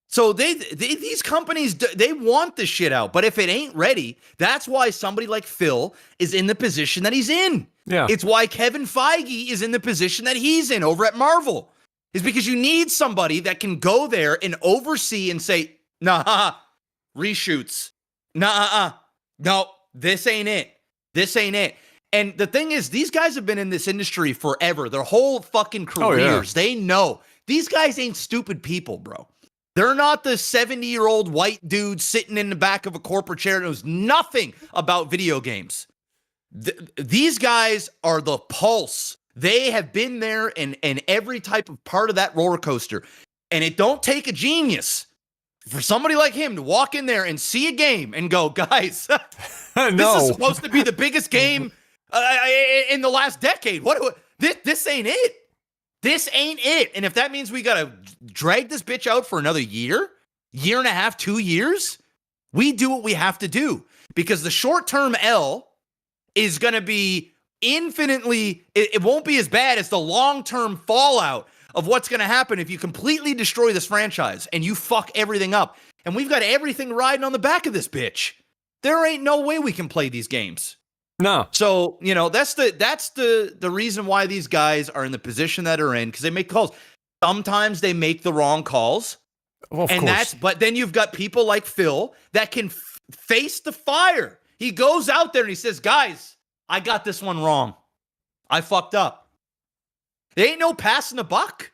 So these companies, they want this shit out. But if it ain't ready, that's why somebody like Phil is in the position that he's in. Yeah. It's why Kevin Feige is in the position that he's in over at Marvel. Is because you need somebody that can go there and oversee and say, nah, reshoots. Nah, no, this ain't it. This ain't it. And the thing is, these guys have been in this industry forever. Their whole fucking careers. They know. These guys ain't stupid people, bro. They're not the 70-year-old white dude sitting in the back of a corporate chair who knows nothing about video games. These guys are the pulse. They have been there in every type of part of that roller coaster. And it don't take a genius for somebody like him to walk in there and see a game and go, guys, this is supposed to be the biggest game in the last decade. This ain't it. This ain't it. And if that means we got to drag this bitch out for another year and a half, 2 years, we do what we have to do. Because the short-term L is going to be infinitely, it won't be as bad as the long-term fallout of what's going to happen if you completely destroy this franchise and you fuck everything up. And we've got everything riding on the back of this bitch. There ain't no way we can play these games. No. So, that's the reason why these guys are in the position that are in, because they make calls. Sometimes they make the wrong calls. Well, of course. But then you've got people like Phil that can face the fire. He goes out there and he says, guys, I got this one wrong. I fucked up. There ain't no passing the buck.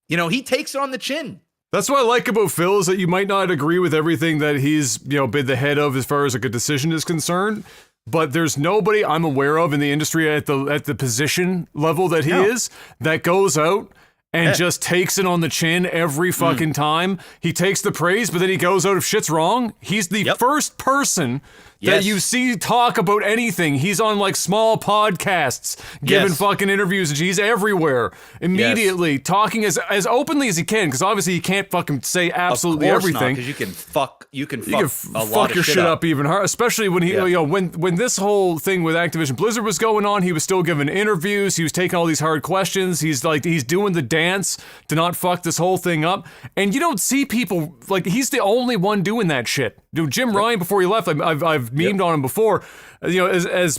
He takes it on the chin. That's what I like about Phil is that you might not agree with everything that he's, been the head of as far as a decision is concerned. But there's nobody I'm aware of in the industry at the position level that he is that goes out and just takes it on the chin every fucking time. He takes the praise, but then he goes out if shit's wrong. He's the first person that you see talk about anything. He's on small podcasts, giving fucking interviews. He's everywhere immediately, talking as openly as he can, because obviously he can't fucking say absolutely everything. Because you can fuck a lot fuck of your shit up even hard, especially when he, when this whole thing with Activision Blizzard was going on, he was still giving interviews. He was taking all these hard questions. He's doing the dance chance to not fuck this whole thing up. And you don't see people, like, he's the only one doing that shit. Dude, Jim Ryan, before he left, I've memed on him before. You know, as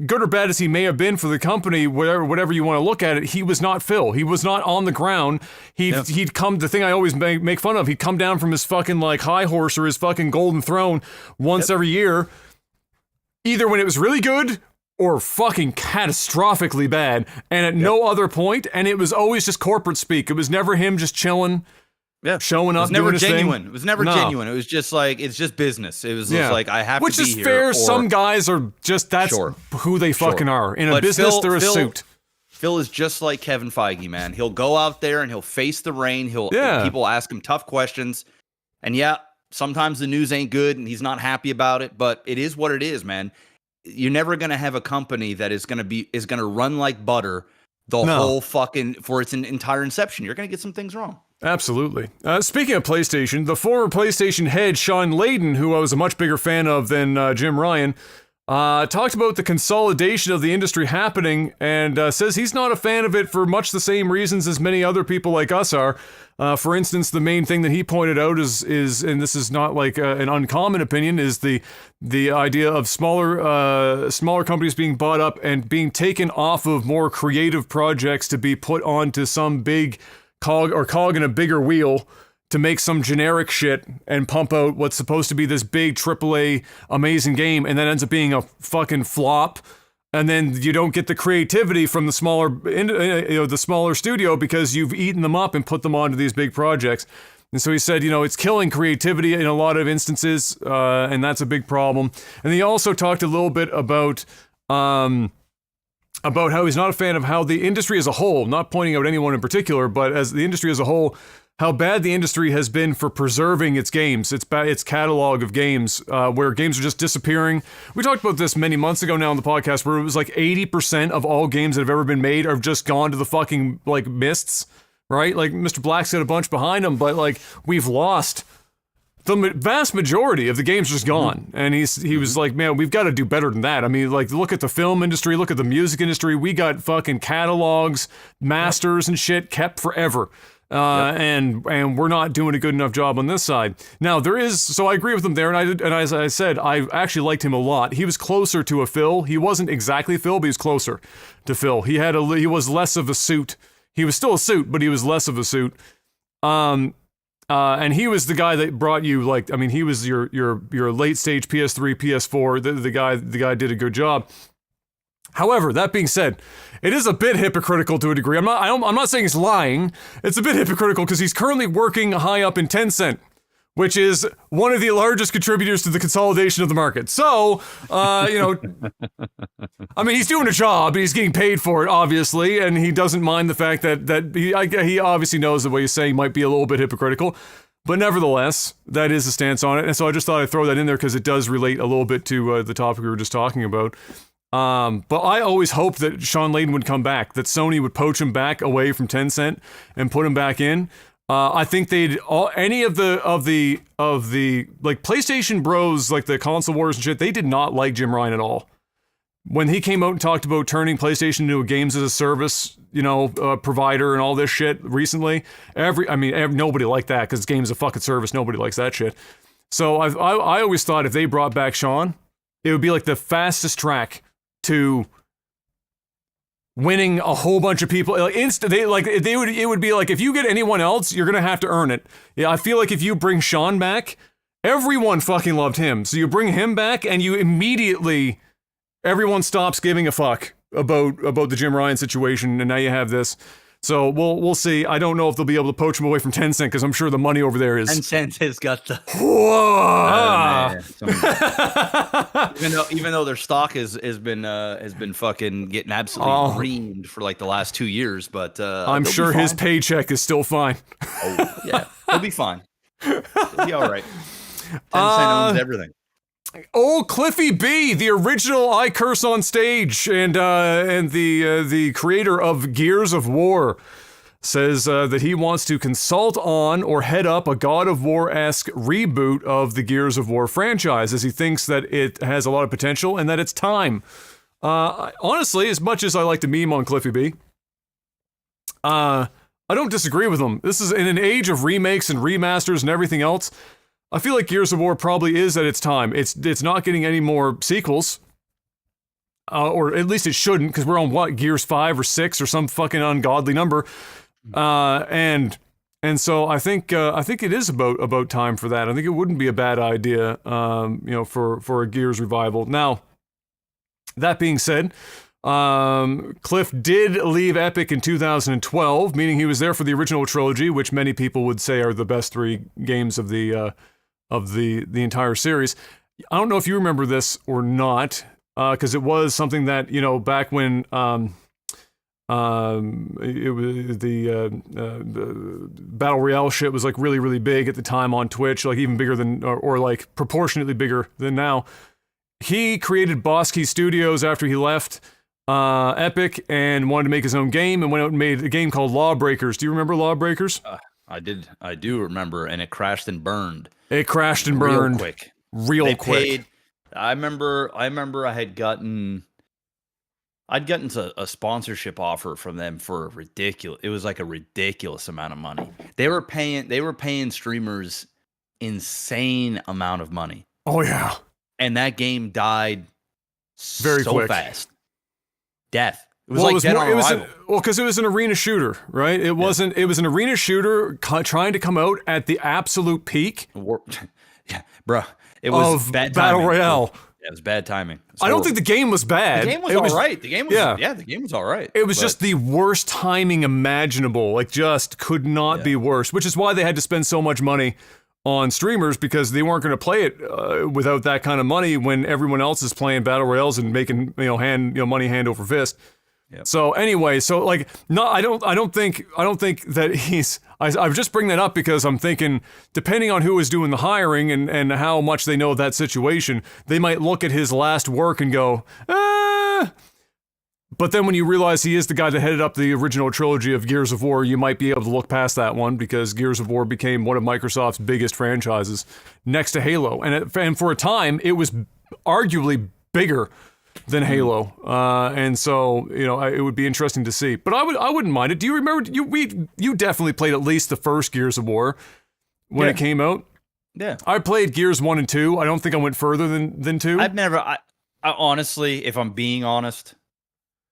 good or bad as he may have been for the company, whatever you want to look at it, he was not Phil. He was not on the ground. He'd come, the thing I always make fun of, he'd come down from his fucking like high horse or his fucking golden throne once every year, either when it was really good or fucking catastrophically bad, and at no other point, and it was always just corporate speak. It was never him just chilling. Yeah, showing up, never doing his genuine. thing. It was never genuine. It was just like, it's just business. It was just like, I have to be here. Which is fair. Some guys are just, that's who they fucking are. In a business, they're a suit. Phil is just like Kevin Feige, man. He'll go out there and he'll face the rain. People ask him tough questions. And sometimes the news ain't good and he's not happy about it, but it is what it is, man. You're never going to have a company that is going to run like butter whole fucking, for its entire inception. You're going to get some things wrong. Absolutely. Speaking of PlayStation, the former PlayStation head, Sean Layden, who I was a much bigger fan of than Jim Ryan, talked about the consolidation of the industry happening and says he's not a fan of it for much the same reasons as many other people like us are. For instance, the main thing that he pointed out is and this is not like an uncommon opinion, is the idea of smaller companies being bought up and being taken off of more creative projects to be put onto some big cog in a bigger wheel to make some generic shit and pump out what's supposed to be this big AAA amazing game, and that ends up being a fucking flop. And then you don't get the creativity from the smaller studio because you've eaten them up and put them onto these big projects. And so he said, it's killing creativity in a lot of instances, and that's a big problem. And he also talked a little bit about how he's not a fan of how the industry as a whole, not pointing out anyone in particular, but as the industry as a whole, how bad the industry has been for preserving its games, its catalog of games, where games are just disappearing. We talked about this many months ago now on the podcast, where it was like 80% of all games that have ever been made have just gone to the fucking, like, mists, right? Like, Mr. Black's got a bunch behind him, but, like, we've lost the vast majority of the game's just gone. And he was like, man, we've got to do better than that. I mean, like, look at the film industry, look at the music industry. We got fucking catalogs, masters and shit kept forever. And we're not doing a good enough job on this side. Now so I agree with him there. And as I said, I actually liked him a lot. He was closer to a Phil. He wasn't exactly Phil, but he was closer to Phil. He was less of a suit. He was still a suit, but he was less of a suit. And he was the guy that brought you, like, I mean, he was your late stage PS3, PS4. The guy did a good job. However, that being said, it is a bit hypocritical to a degree. I'm not saying he's lying. It's a bit hypocritical because he's currently working high up in Tencent, which is one of the largest contributors to the consolidation of the market. So, I mean, he's doing a job, he's getting paid for it, obviously, and he doesn't mind the fact that he obviously knows that what he's saying might be a little bit hypocritical, but nevertheless, that is a stance on it, and so I just thought I'd throw that in there because it does relate a little bit to the topic we were just talking about. But I always hoped that Sean Layden would come back, that Sony would poach him back away from Tencent and put him back in. I think any of the like PlayStation bros, like the console wars and shit, they did not like Jim Ryan at all. When he came out and talked about turning PlayStation into a games as a service, provider and all this shit recently, nobody liked that because games as a fucking service. Nobody likes that shit. So I always thought if they brought back Sean, it would be like the fastest track to winning a whole bunch of people. Like it would be like if you get anyone else, you're gonna have to earn it. Yeah, I feel like if you bring Sean back, everyone fucking loved him. So you bring him back, and you immediately everyone stops giving a fuck about the Jim Ryan situation, and now you have this. So we'll see. I don't know if they'll be able to poach him away from Tencent because I'm sure the money over there is. Tencent has got the. Even though their stock has been fucking getting absolutely reamed for like the last 2 years, but I'm sure his paycheck is still fine. Oh yeah, he'll be fine. He'll be all right. Tencent owns everything. Old Cliffy B, the original I Curse on Stage and the creator of Gears of War, says that he wants to consult on or head up a God of War-esque reboot of the Gears of War franchise, as he thinks that it has a lot of potential and that it's time. Honestly, as much as I like to meme on Cliffy B, I don't disagree with them. This is in an age of remakes and remasters and everything else. I feel like Gears of War probably is at its time. It's not getting any more sequels. Or at least it shouldn't, because we're on what, Gears 5 or 6 or some fucking ungodly number. And so I think it is about time for that. I think it wouldn't be a bad idea, for a Gears revival. Now, that being said, Cliff did leave Epic in 2012, meaning he was there for the original trilogy, which many people would say are the best 3 games of the entire series. I don't know if you remember this or not, because it was something that, back when it was the Battle Royale shit was like really, really big at the time on Twitch, like even bigger than, or like proportionately bigger than now. He created Boss Key Studios after he left Epic and wanted to make his own game, and went out and made a game called Lawbreakers. Do you remember Lawbreakers? I do remember, and it crashed and burned. It crashed and burned real quick. I remember I'd gotten a sponsorship offer from them for a ridiculous amount of money. They were paying streamers insane amount of money. Oh yeah. And that game died very quick. Fast. Death. It was dead on arrival. Because it was an arena shooter, right? It wasn't. It was an arena shooter trying to come out at the absolute peak. Yeah, bro. It was bad Battle timing. Royale. It was bad timing. I don't think the game was bad. The game was all right. The game was all right. It was just the worst timing imaginable. Like, just could not be worse. Which is why they had to spend so much money on streamers, because they weren't going to play it without that kind of money when everyone else is playing battle royales and making money hand over fist. Yep. So anyway, I don't think that he's. I just bring that up because I'm thinking, depending on who is doing the hiring and how much they know of that situation, they might look at his last work and go, But then when you realize he is the guy that headed up the original trilogy of Gears of War, you might be able to look past that one, because Gears of War became one of Microsoft's biggest franchises next to Halo. And for a time, it was arguably bigger than Halo. And so, it would be interesting to see. But I wouldn't mind it. Do you remember, you definitely played at least the first Gears of War when it came out? Yeah. I played Gears 1 and 2. I don't think I went further than 2. I honestly, if I'm being honest,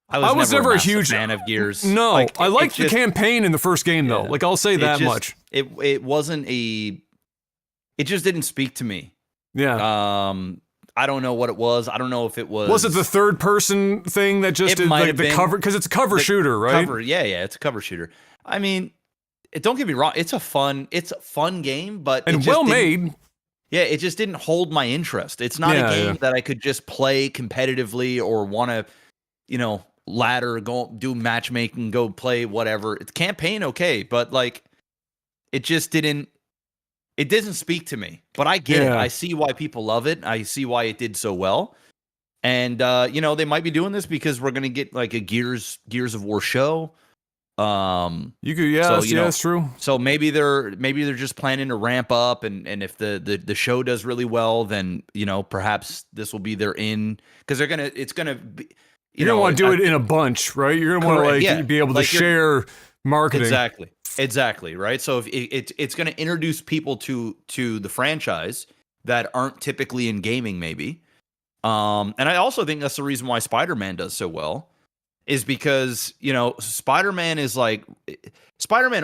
I was never a huge fan of Gears. No, I liked the campaign in the first game though. Like, I'll say that much. It wasn't it just didn't speak to me. Yeah. I don't know what it was. I don't know if it was. Was it the third person thing that just did the cover? Because it's a cover shooter, right? It's a cover shooter. I mean, don't get me wrong. It's a fun game, but well made. Yeah, it just didn't hold my interest. It's not a game that I could just play competitively or want to, ladder, go do matchmaking, go play whatever. It's campaign, okay, but it just didn't. It doesn't speak to me, but I get it. I see why people love it. I see why it did so well. And, they might be doing this because we're going to get like a Gears of War show. You could, that's true. So maybe they're just planning to ramp up, and if the show does really well, then, perhaps this will be their in, because it's going to be, you're going to want to do it in a bunch, right? You're going to want to be able to share marketing. Exactly, right? So if it's going to introduce people to the franchise that aren't typically in gaming, maybe. And I also think that's the reason why Spider-Man does so well, is because, Spider-Man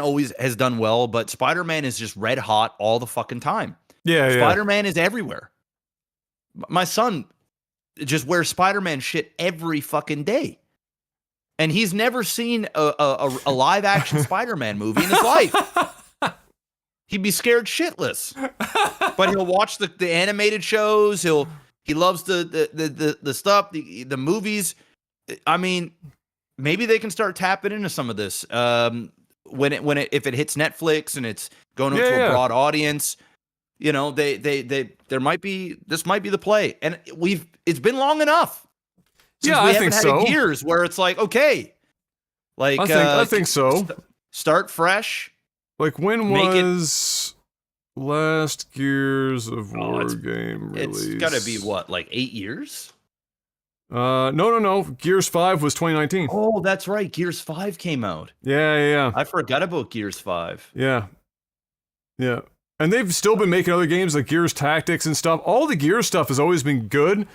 always has done well, but Spider-Man is just red hot all the fucking time. Yeah, Spider-Man is everywhere. My son just wears Spider-Man shit every fucking day. And he's never seen a live action Spider-Man movie in his life. He'd be scared shitless. But he'll watch the animated shows. He loves the stuff, the movies. I mean, maybe they can start tapping into some of this. If it hits Netflix and it's going to a broad audience, this might be the play. And it's been long enough. I think so. Years where it's like, okay, I think so. Start fresh. Like, when was last Gears of War game released? It's got to be 8 years? No. Gears 5 was 2019. Oh, that's right. Gears 5 came out. Yeah. I forgot about Gears 5. Yeah. And they've still been making other games like Gears Tactics and stuff. All the Gears stuff has always been good.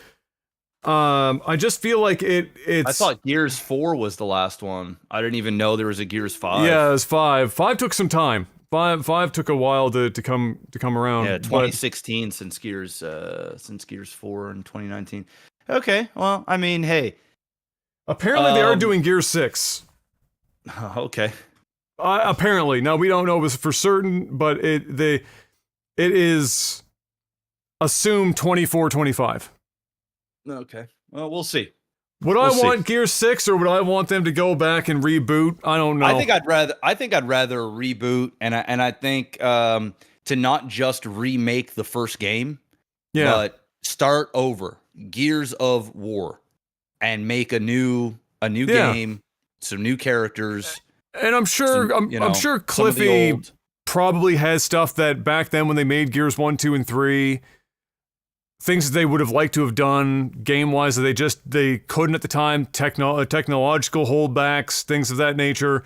I just feel like it's... I thought Gears 4 was the last one. I didn't even know there was a Gears 5. Yeah, it was 5. 5 took some time. Five took a while to come around. Yeah, 2016 since Gears 4 in 2019. Okay, well, I mean, hey. Apparently they are doing Gears 6. Okay. Apparently. Now, we don't know this for certain, but it is assumed 24-25. Okay. Well, we'll see. Would I want Gears 6 or would I want them to go back and reboot? I don't know. I think I'd rather reboot and I think to not just remake the first game, but start over. Gears of War and make a new game, some new characters. And I'm sure I'm sure Cliffy probably has stuff that back then when they made Gears 1, 2, and 3, things that they would have liked to have done game-wise that they couldn't at the time, technological holdbacks, things of that nature.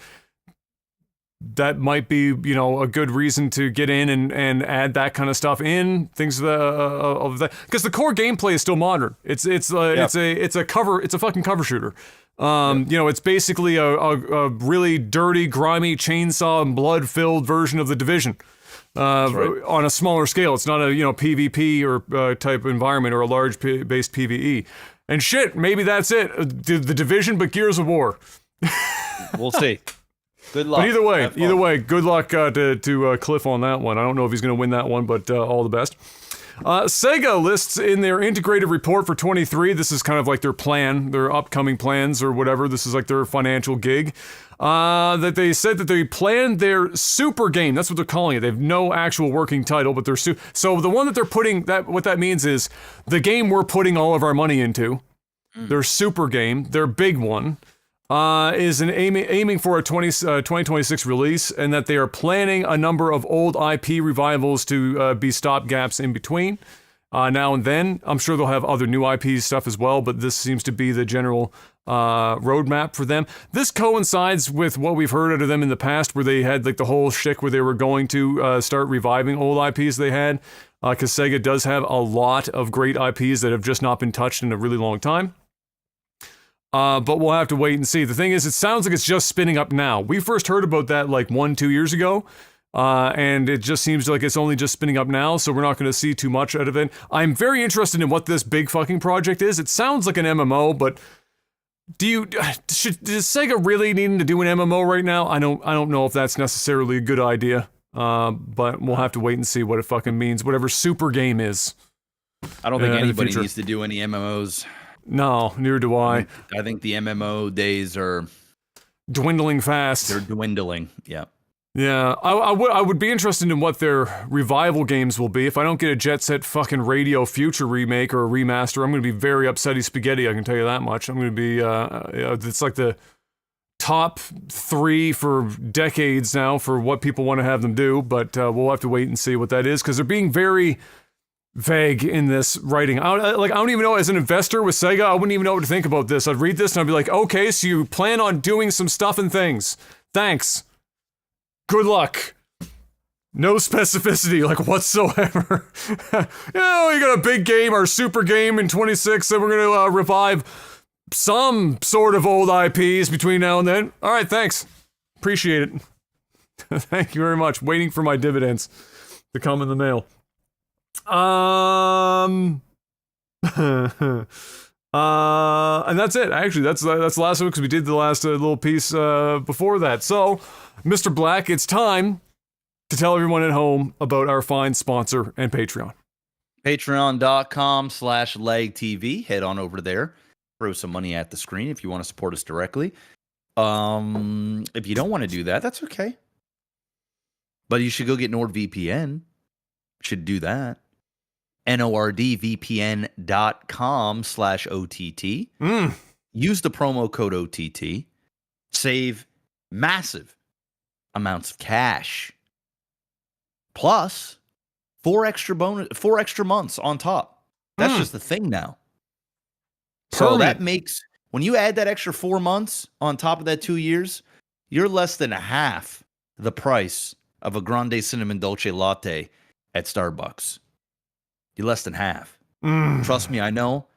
That might be, a good reason to get in and add that kind of stuff in, things of that, because the core gameplay is still modern. It's a fucking cover shooter. It's basically a really dirty, grimy, chainsaw and blood-filled version of The Division. On a smaller scale. It's not a PvP or type environment or a large based PvE. And shit, maybe that's it. The Division, but Gears of War. We'll see. Good luck. But either way, good luck to Cliff on that one. I don't know if he's going to win that one, but all the best. Sega lists in their integrated report for 23, this is kind of like their plan, their upcoming plans or whatever, this is like their financial gig, that they said that they planned their super game, that's what they're calling it, they have no actual working title, but they're so the one that they're putting, what that means is, the game we're putting all of our money into, their super game, their big one, is aiming for a 2026 release, and that they are planning a number of old IP revivals to be stopgaps in between now and then. I'm sure they'll have other new IP stuff as well, but this seems to be the general roadmap for them. This coincides with what we've heard out of them in the past, where they had like the whole shtick where they were going to start reviving old IPs they had, because Sega does have a lot of great IPs that have just not been touched in a really long time. But we'll have to wait and see. The thing is, it sounds like it's just spinning up now. We first heard about that like 1-2 years ago, and it just seems like it's only just spinning up now, so we're not going to see too much out of it. I'm very interested in what this big fucking project is. It sounds like an MMO, but does Sega really need to do an MMO right now? I don't know if that's necessarily a good idea, but we'll have to wait and see what it fucking means, whatever super game is. I don't think anybody needs to do any MMOs. No, neither do I. I think the MMO days are dwindling fast. They're dwindling. Yeah. Yeah. I would be interested in what their revival games will be. If I don't get a Jet Set fucking Radio Future remake or a remaster, I'm going to be very upsetty spaghetti. I can tell you that much. I'm going to be. It's like the top 3 for decades now for what people want to have them do. But we'll have to wait and see what that is, because they're being very vague in this writing. I don't even know, as an investor with Sega, I wouldn't even know what to think about this. I'd read this and I'd be like, okay, so you plan on doing some stuff and things. Thanks. Good luck. No specificity, like, whatsoever. We got a big game, our super game in 26, and we're going to revive some sort of old IPs between now and then. All right, thanks. Appreciate it. Thank you very much. Waiting for my dividends to come in the mail. And that's it. Actually, that's the last one, because we did the last little piece before that. So, Mr. Black, it's time to tell everyone at home about our fine sponsor and Patreon. Patreon.com/LagTV. Head on over there. Throw some money at the screen if you want to support us directly. If you don't want to do that, that's okay. But you should go get NordVPN. Should do that. NORDVPN.com/OTT. Use the promo code OTT. Save massive amounts of cash. Plus 4 extra months on top. That's just the thing now. So that makes, when you add that extra 4 months on top of that 2 years, you're less than half the price of a grande cinnamon dolce latte at Starbucks. You're less than half. Trust me, I know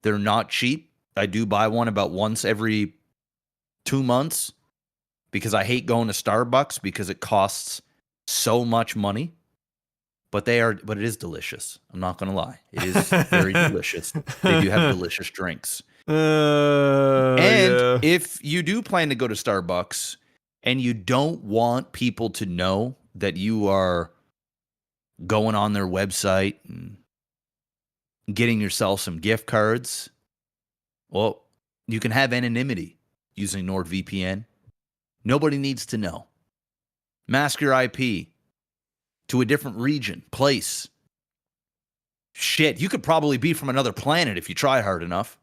they're not cheap. I do buy one about once every 2 months because I hate going to Starbucks because it costs so much money. But it is delicious. I'm not going to lie. It is very delicious. They do have delicious drinks. And if you do plan to go to Starbucks and you don't want people to know that you are going on their website and getting yourself some gift cards, well, you can have anonymity using NordVPN. Nobody needs to know. Mask your IP to a different region, place. Shit, you could probably be from another planet if you try hard enough.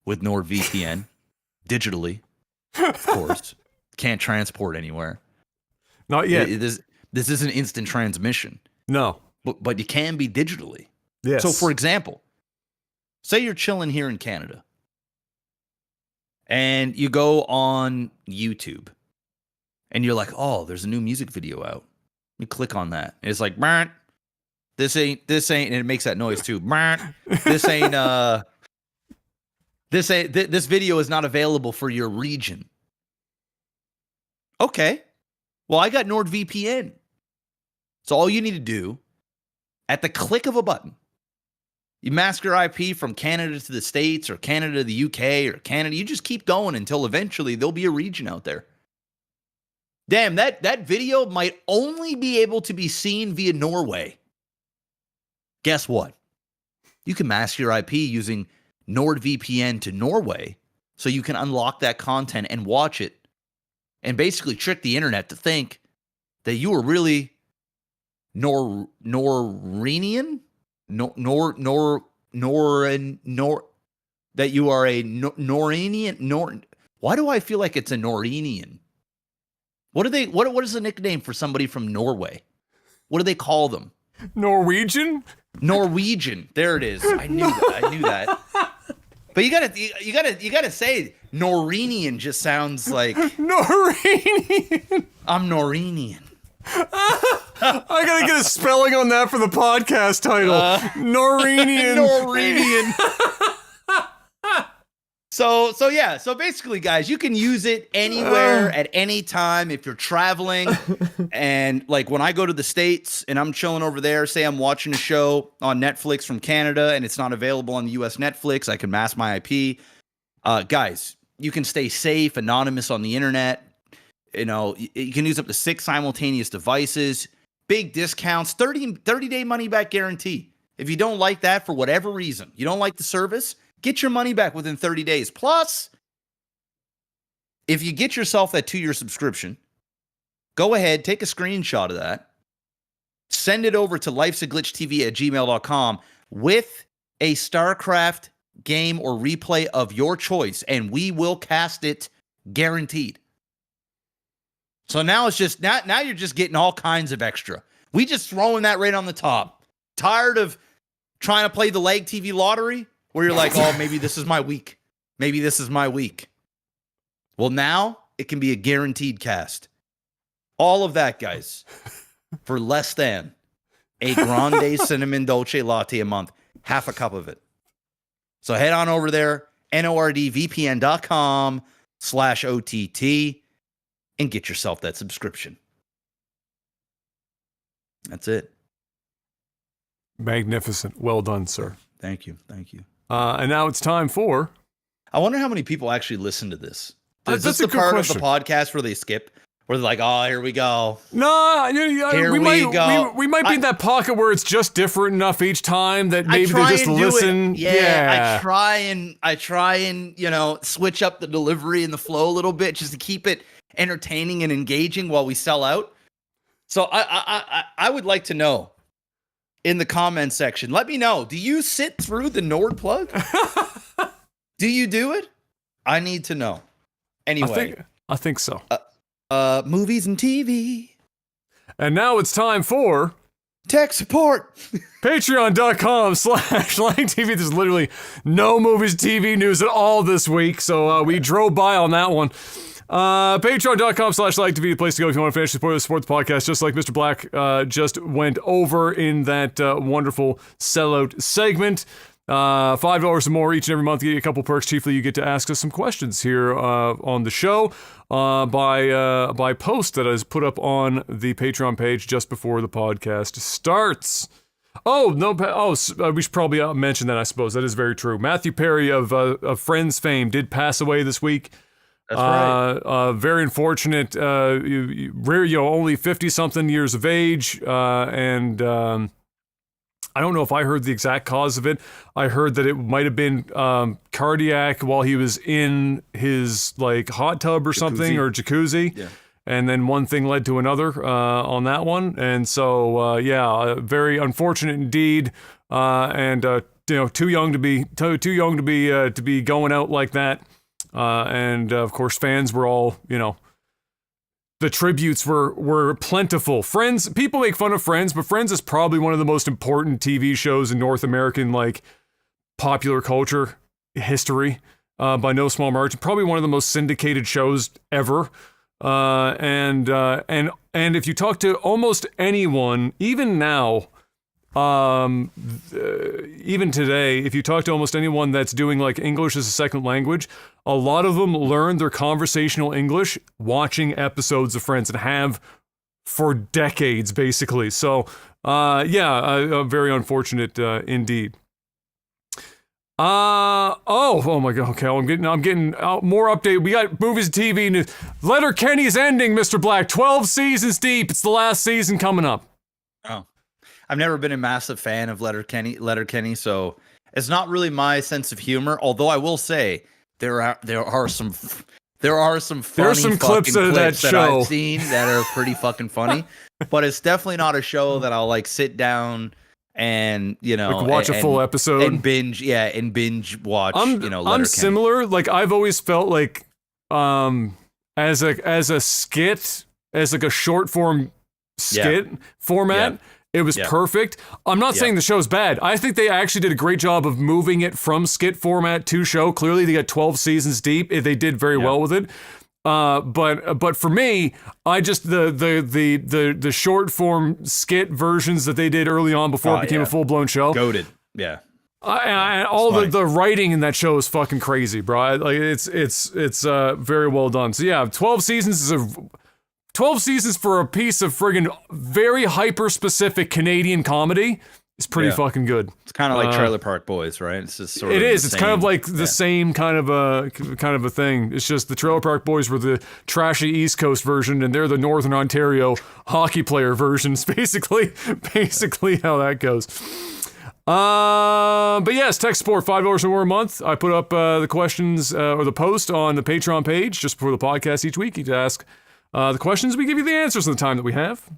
With NordVPN, digitally, of course. Can't transport anywhere. Not yet. This isn't instant transmission. No. But you can be digitally. Yes. So, for example, say you're chilling here in Canada and you go on YouTube and you're like, oh, there's a new music video out. You click on that. And it's like, this ain't, and it makes that noise too. This video is not available for your region. Okay. Well, I got NordVPN. So all you need to do, at the click of a button, you mask your IP from Canada to the States or Canada to the UK or Canada. You just keep going until eventually there'll be a region out there. Damn, that video might only be able to be seen via Norway. Guess what? You can mask your IP using NordVPN to Norway so you can unlock that content and watch it and basically trick the internet to think that you are really Norwegian? That you are a Norwegian. Why do I feel like it's a Norwegian? What is the nickname for somebody from Norway? What do they call them? Norwegian? Norwegian. There it is. I knew that. But you gotta say Norwegian just sounds like Norwegian. I'm Norwegian. I gotta get a spelling on that for the podcast title. Norwegian. Norwegian. So basically, guys, you can use it anywhere at any time if you're traveling. And like when I go to the States and I'm chilling over there, say I'm watching a show on Netflix from Canada and it's not available on the US Netflix, I can mask my IP. Guys, you can stay safe, anonymous on the internet. You know, you can use up to 6 simultaneous devices, big discounts, 30-day money-back guarantee. If you don't like that for whatever reason, you don't like the service, get your money back within 30 days. Plus, if you get yourself that 2-year subscription, go ahead, take a screenshot of that, send it over to lifesaglitchtv@gmail.com with a StarCraft game or replay of your choice, and we will cast it guaranteed. So now it's just, now you're just getting all kinds of extra. We just throwing that right on the top. Tired of trying to play the leg TV lottery? Where you're like, oh, maybe this is my week. Maybe this is my week. Well, now it can be a guaranteed cast. All of that, guys, for less than a grande cinnamon dolce latte a month. Half a cup of it. So head on over there, nordvpn.com/OTT, and get yourself that subscription. That's it. Magnificent. Well done, sir. Thank you. Thank you. And now it's time for... I wonder how many people actually listen to this. Is That's this a the good part question. of the podcast where they skip? Where they're like, oh, here we go. No, Here we we might go. we might be in that pocket where it's just different enough each time that maybe they try just and do listen. it. Yeah, I try and switch up the delivery and the flow a little bit just to keep it entertaining and engaging while we sell out. So I would like to know in the comments section. Let me know. Do you sit through the Nord plug? Do you do it? I need to know. Anyway, I think so. Movies and TV. And now it's time for Tech support. Patreon.com/LangTV. There's literally no movies, TV news at all this week, so we drove by on that one. Patreon.com/LangTV, the place to go if you want to financially support the podcast, just like Mr. Black just went over in that wonderful sellout segment. $5 or more each and every month. You get a couple perks. Chiefly, you get to ask us some questions here on the show by post that is put up on the Patreon page just before the podcast starts. Oh, no. We should probably mention that, I suppose. That is very true. Matthew Perry of Friends fame did pass away this week. That's right. Very unfortunate. Only 50-something years of age. And I don't know if I heard the exact cause of it. I heard that it might have been cardiac while he was in his hot tub or something, or jacuzzi. Yeah. And then one thing led to another on that one. And so, very unfortunate indeed. Too young to be going out like that. And of course, fans were all, the tributes were plentiful. Friends, people make fun of Friends, but Friends is probably one of the most important TV shows in North American, popular culture history, by no small margin. Probably one of the most syndicated shows ever. And if you talk to almost anyone, even now, even today, if you talk to almost anyone that's doing English as a second language, a lot of them learn their conversational English watching episodes of Friends and have for decades, basically. So, very unfortunate indeed. Oh my God. Okay, I'm getting more update. We got movies and TV news. Letterkenny's ending, Mr. Black. 12 seasons deep. It's the last season coming up. Oh. I've never been a massive fan of Letterkenny, so it's not really my sense of humor. Although I will say there are some funny clips of that show I've seen that are pretty fucking funny. But it's definitely not a show that I'll sit down and watch a full episode and binge watch. I'm similar. I've always felt as a skit, as a short form skit format. It was perfect. I'm not saying the show's bad. I think they actually did a great job of moving it from skit format to show. Clearly, they got 12 seasons deep. They did very well with it. But for me, I just the short form skit versions that they did early on before it became a full blown show. Goated. Yeah. The writing in that show is fucking crazy, bro. It's very well done. So 12 seasons is 12 seasons for a piece of friggin' very hyper-specific Canadian comedy is pretty fucking good. It's kind of like Trailer Park Boys, right? It's just sort of It's kind of like the same kind of a thing. It's just the Trailer Park Boys were the trashy East Coast version, and they're the Northern Ontario hockey player versions. Basically how that goes. But yes, tech support, $5 or more a month. I put up the questions or the post on the Patreon page just before the podcast each week. You can ask the questions, we give you the answers in the time that we have.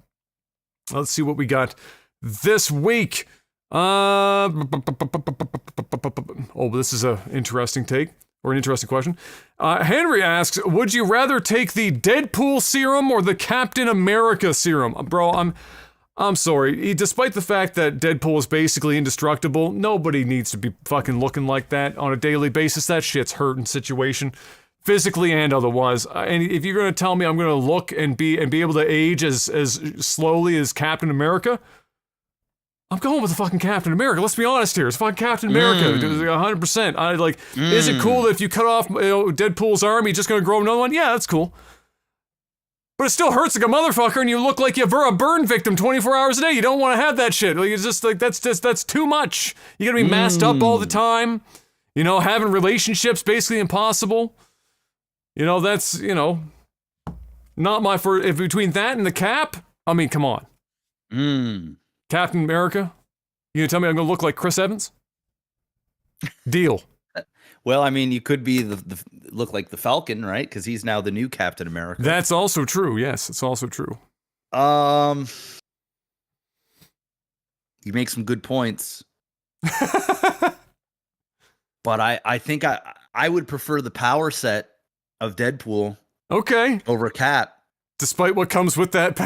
Let's see what we got this week. This is an interesting take, or an interesting question. Henry asks, would you rather take the Deadpool serum or the Captain America serum? Bro, I'm sorry. Despite the fact that Deadpool is basically indestructible, nobody needs to be fucking looking like that on a daily basis. That shit's hurting situation. Physically and otherwise. And if you're going to tell me I'm going to look and be able to age as slowly as Captain America, I'm going with the fucking Captain America. Let's be honest here. It's fucking Captain America. 100%. Is it cool that if you cut off Deadpool's arm, he's just going to grow another one? Yeah, that's cool. But it still hurts like a motherfucker, and you look like you're a burn victim 24 hours a day. You don't want to have that shit. It's just that's too much. You got to be masked up all the time. Having relationships basically impossible. That's, not my first. If between that and the Cap, I mean, come on. Captain America? You gonna tell me I'm gonna look like Chris Evans? Deal. Well, I mean, you could be look like the Falcon, right? Because he's now the new Captain America. That's also true. Yes, it's also true. You make some good points. But I think I would prefer the power set of Deadpool. Okay. Over Cap. despite what comes with that,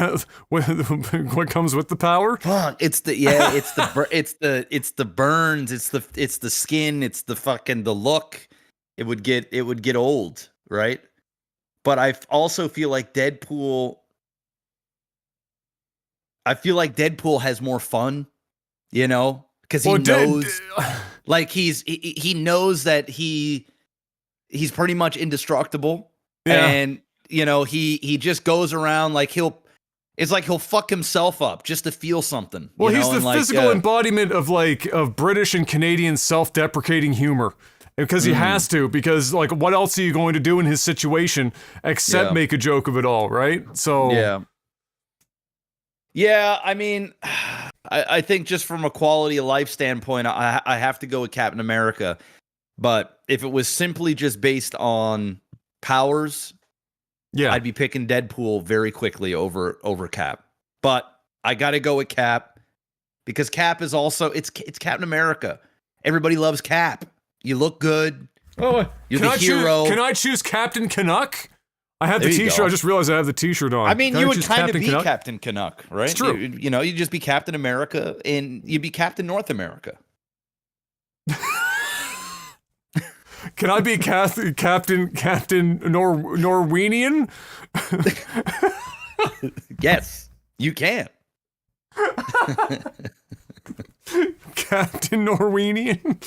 what comes with the power. Fuck, it's the burns, it's the skin, it's the fucking the look. It would get old, right? But I also feel like Deadpool. I feel like Deadpool has more fun, you know, because he knows, like he knows that he's pretty much indestructible, and you know he just goes around like he'll fuck himself up just to feel something. Well, he's know? the physical embodiment of British and Canadian self-deprecating humor. Because he has to, because like what else are you going to do in his situation except make a joke of it all, right? So yeah, I mean, I think just from a quality of life standpoint, I have to go with Captain America. But if it was simply just based on powers, I'd be picking Deadpool very quickly over Cap. But I got to go with Cap because Cap is also it's Captain America. Everybody loves Cap. You look good. Oh, you're the hero. Can I choose Captain Canuck? I have the T-shirt. I just realized I have the T-shirt on. I mean, you would kind of be Captain Canuck, right? It's true. You know, you'd just be Captain America, and you'd be Captain North America. Can I be Captain Norwegian? Yes, you can. Captain Norwegian.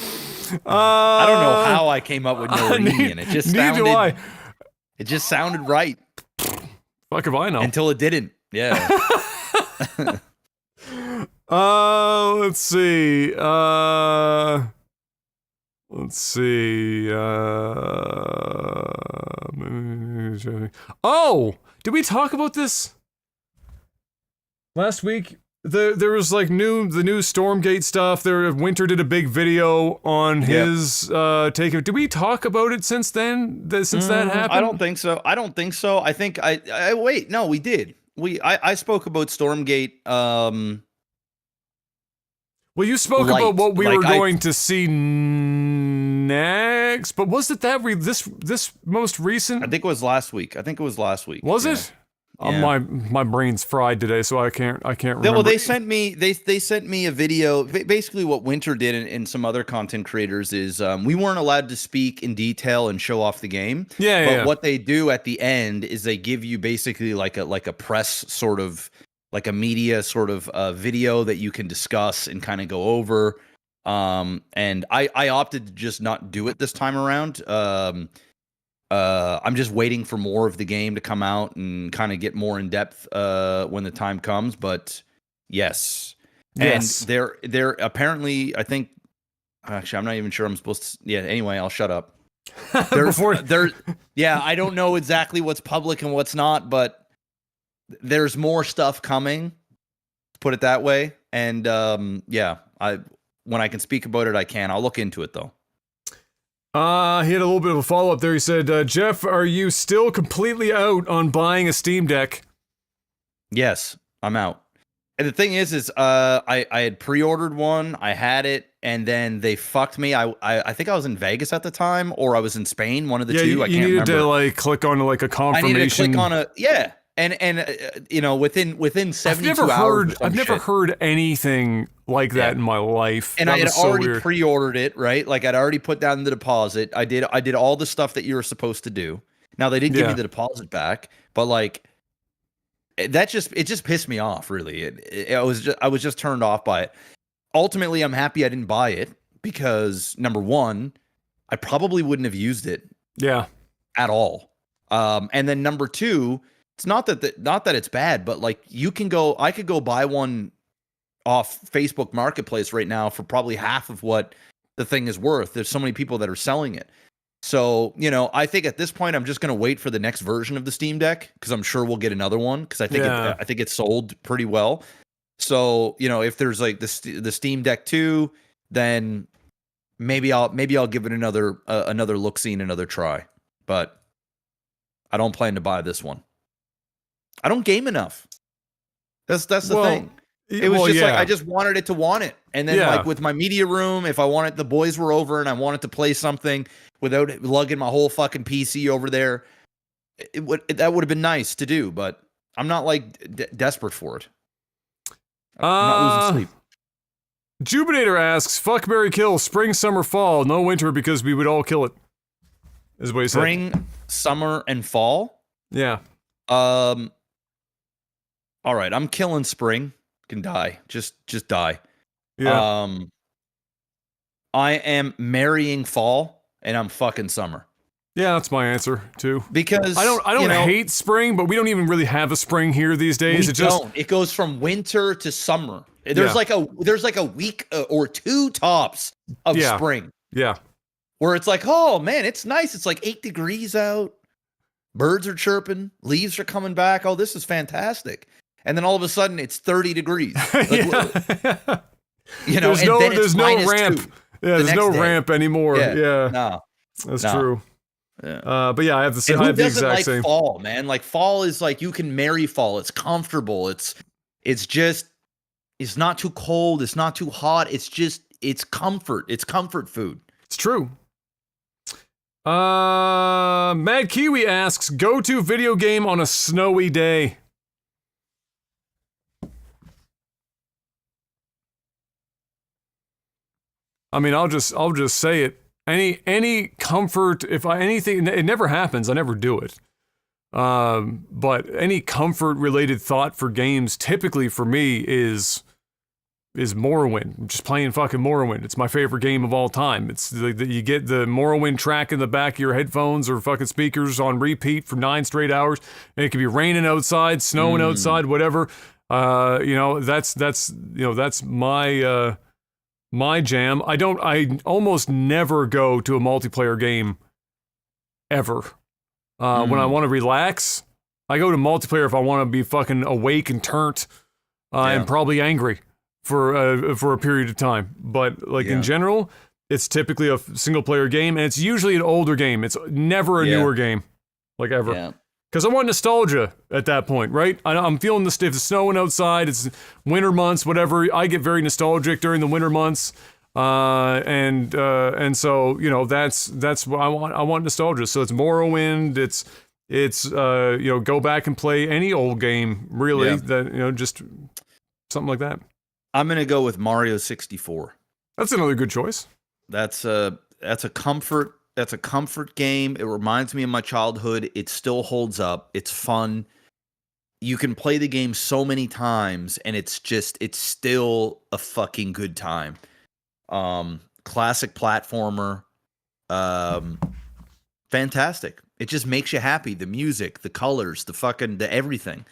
I don't know how I came up with Norwegian. It just sounded. Neither do I. It just sounded right. Fuck if I know. Until it didn't. Yeah. Let's see. Oh, did we talk about this last week? There was like the new Stormgate stuff. Winter did a big video on his take. Did we talk about it since then? Since that happened? I don't think so. I think I wait. No, we did. I spoke about Stormgate. Well, you spoke about what we were going to see next, but was it this most recent? I think it was last week. Was it? Yeah. My brain's fried today, so I can't remember. Well, they sent me a video. Basically, what Winter did and some other content creators is we weren't allowed to speak in detail and show off the game. But what they do at the end is they give you basically like a press sort of like a media sort of video that you can discuss and kind of go over. And I opted to just not do it this time around. I'm just waiting for more of the game to come out and kind of get more in depth when the time comes. But yes. And they're apparently, I think, actually, I'm not even sure I'm supposed to. Yeah. Anyway, I'll shut up. I don't know exactly what's public and what's not, but there's more stuff coming. Put it that way. And when I can speak about it, I can. I'll look into it though. He had a little bit of a follow-up there. He said, Jeff, are you still completely out on buying a Steam Deck? Yes, I'm out. And the thing is I had pre-ordered one, I had it, and then they fucked me. I think I was in Vegas at the time, or I was in Spain, one of the two. I can't remember. You needed to like click on like a confirmation. I needed to click on and you know, within 72 hours. I've never heard anything like that in my life. And I had already pre-ordered it, right? Like I'd already put down the deposit. I did all the stuff that you were supposed to do. Now they did give me the deposit back, but like it just pissed me off, really. I was just turned off by it. Ultimately, I'm happy I didn't buy it because number one, I probably wouldn't have used it. Yeah. At all. And then number two, it's not that it's bad, but like I could go buy one off Facebook Marketplace right now for probably half of what the thing is worth. There's so many people that are selling it. So, you know, I think at this point I'm just going to wait for the next version of the Steam Deck because I'm sure we'll get another one because I think it's sold pretty well. So, you know, if there's like the Steam Deck 2, then maybe I'll give it another look-see and another try. But I don't plan to buy this one. I don't game enough. That's the thing. It was like I just wanted it to want it. And then like with my media room, if I wanted, the boys were over and I wanted to play something without lugging my whole fucking PC over there, that would have been nice to do, but I'm not like desperate for it. I'm not losing sleep. Jubinator asks, fuck, marry, kill, spring, summer, fall, no winter because we would all kill it. Is what he said. Spring, summer, and fall? Yeah. All right, I'm killing spring. Can die. Just die. Yeah. I am marrying fall, and I'm fucking summer. Yeah, that's my answer too. Because I don't hate spring, but we don't even really have a spring here these days. It goes from winter to summer. There's like a week or two tops of spring. Yeah. Where it's like, oh man, it's nice. It's like 8 degrees out. Birds are chirping. Leaves are coming back. Oh, this is fantastic. And then all of a sudden it's 30 degrees. Like, you know, there's no ramp. 2 yeah, there's no ramp anymore. Yeah. No. That's true. Yeah. But yeah, I have the Who doesn't exact like same. fall, man? Like fall is like you can marry fall. It's comfortable. It's not too cold. It's not too hot. It's comfort. It's comfort food. It's true. Mad Kiwi asks, go-to video game on a snowy day. I mean, I'll just say it. Any comfort, anything, it never happens. I never do it. But any comfort related thought for games typically for me is Morrowind. I'm just playing fucking Morrowind. It's my favorite game of all time. It's you get the Morrowind track in the back of your headphones or fucking speakers on repeat for 9 straight hours. And it could be raining outside, snowing outside, whatever. That's my jam. I almost never go to a multiplayer game ever. When I want to relax, I go to multiplayer if I want to be fucking awake and turnt and probably angry for a period of time. But in general, it's typically a single player game, and it's usually an older game. It's never a newer game, like ever. Yeah. Because I want nostalgia at that point, right? I'm feeling if it's snowing outside, it's winter months, whatever. I get very nostalgic during the winter months, and so that's what I want. I want nostalgia. So it's Morrowind. It's go back and play any old game, really. That just something like that. I'm gonna go with Mario 64. That's another good choice. That's a comfort. That's a comfort game. It reminds me of my childhood. It still holds up. It's fun. You can play the game so many times, and it's still a fucking good time. Classic platformer. Fantastic. It just makes you happy. The music, the colors, the everything.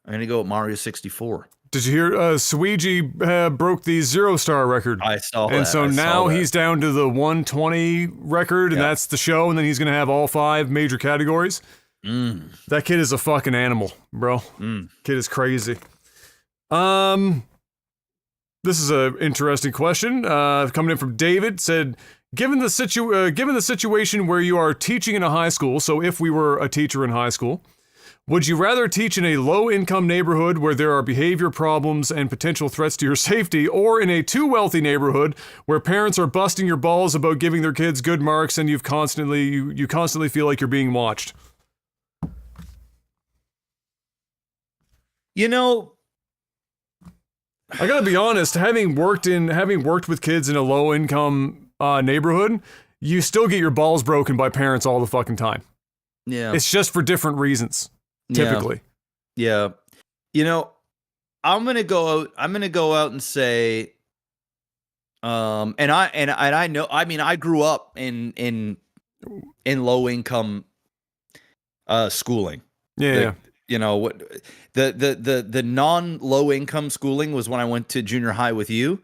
I'm gonna go with Mario 64. Did you hear Suigi broke the 0-star record? I saw that. And so now he's down to the 120 record, and that's the show, and then he's going to have all 5 major categories. That kid is a fucking animal, bro. Kid is crazy. This is an interesting question coming in from David. Said, given the situation where you are teaching in a high school, so if we were a teacher in high school, would you rather teach in a low-income neighborhood where there are behavior problems and potential threats to your safety, or in a too wealthy neighborhood where parents are busting your balls about giving their kids good marks and you constantly feel like you're being watched? You know, I gotta be honest. Having worked with kids in a low-income neighborhood, you still get your balls broken by parents all the fucking time. Yeah, it's just for different reasons. Typically. Yeah. You know, I'm going to go out and say and I know, I mean, I grew up in low income schooling. Yeah. You know, what the non low income schooling was when I went to junior high with you.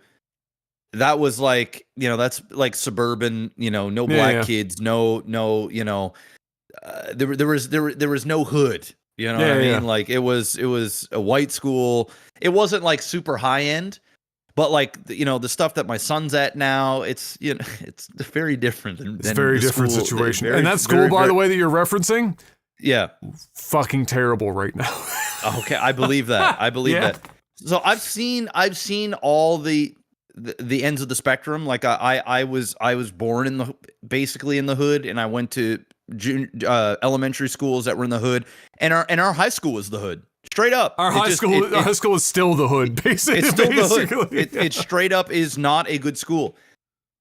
That was like, that's like suburban, no black kids, no, there was no hood. You know what I mean? Yeah. Like it was a white school. It wasn't like super high end, but like the stuff that my son's at now, it's it's very different than it's very different school. Situation. And that school, by the way, that you're referencing, fucking terrible right now. Okay, I believe that. I believe that. So I've seen all the ends of the spectrum. Like I was born basically in the hood, and I went to elementary schools that were in the hood, and our high school was the hood. Straight up. Our high school is still the hood, basically. It's still the hood. It straight up is not a good school.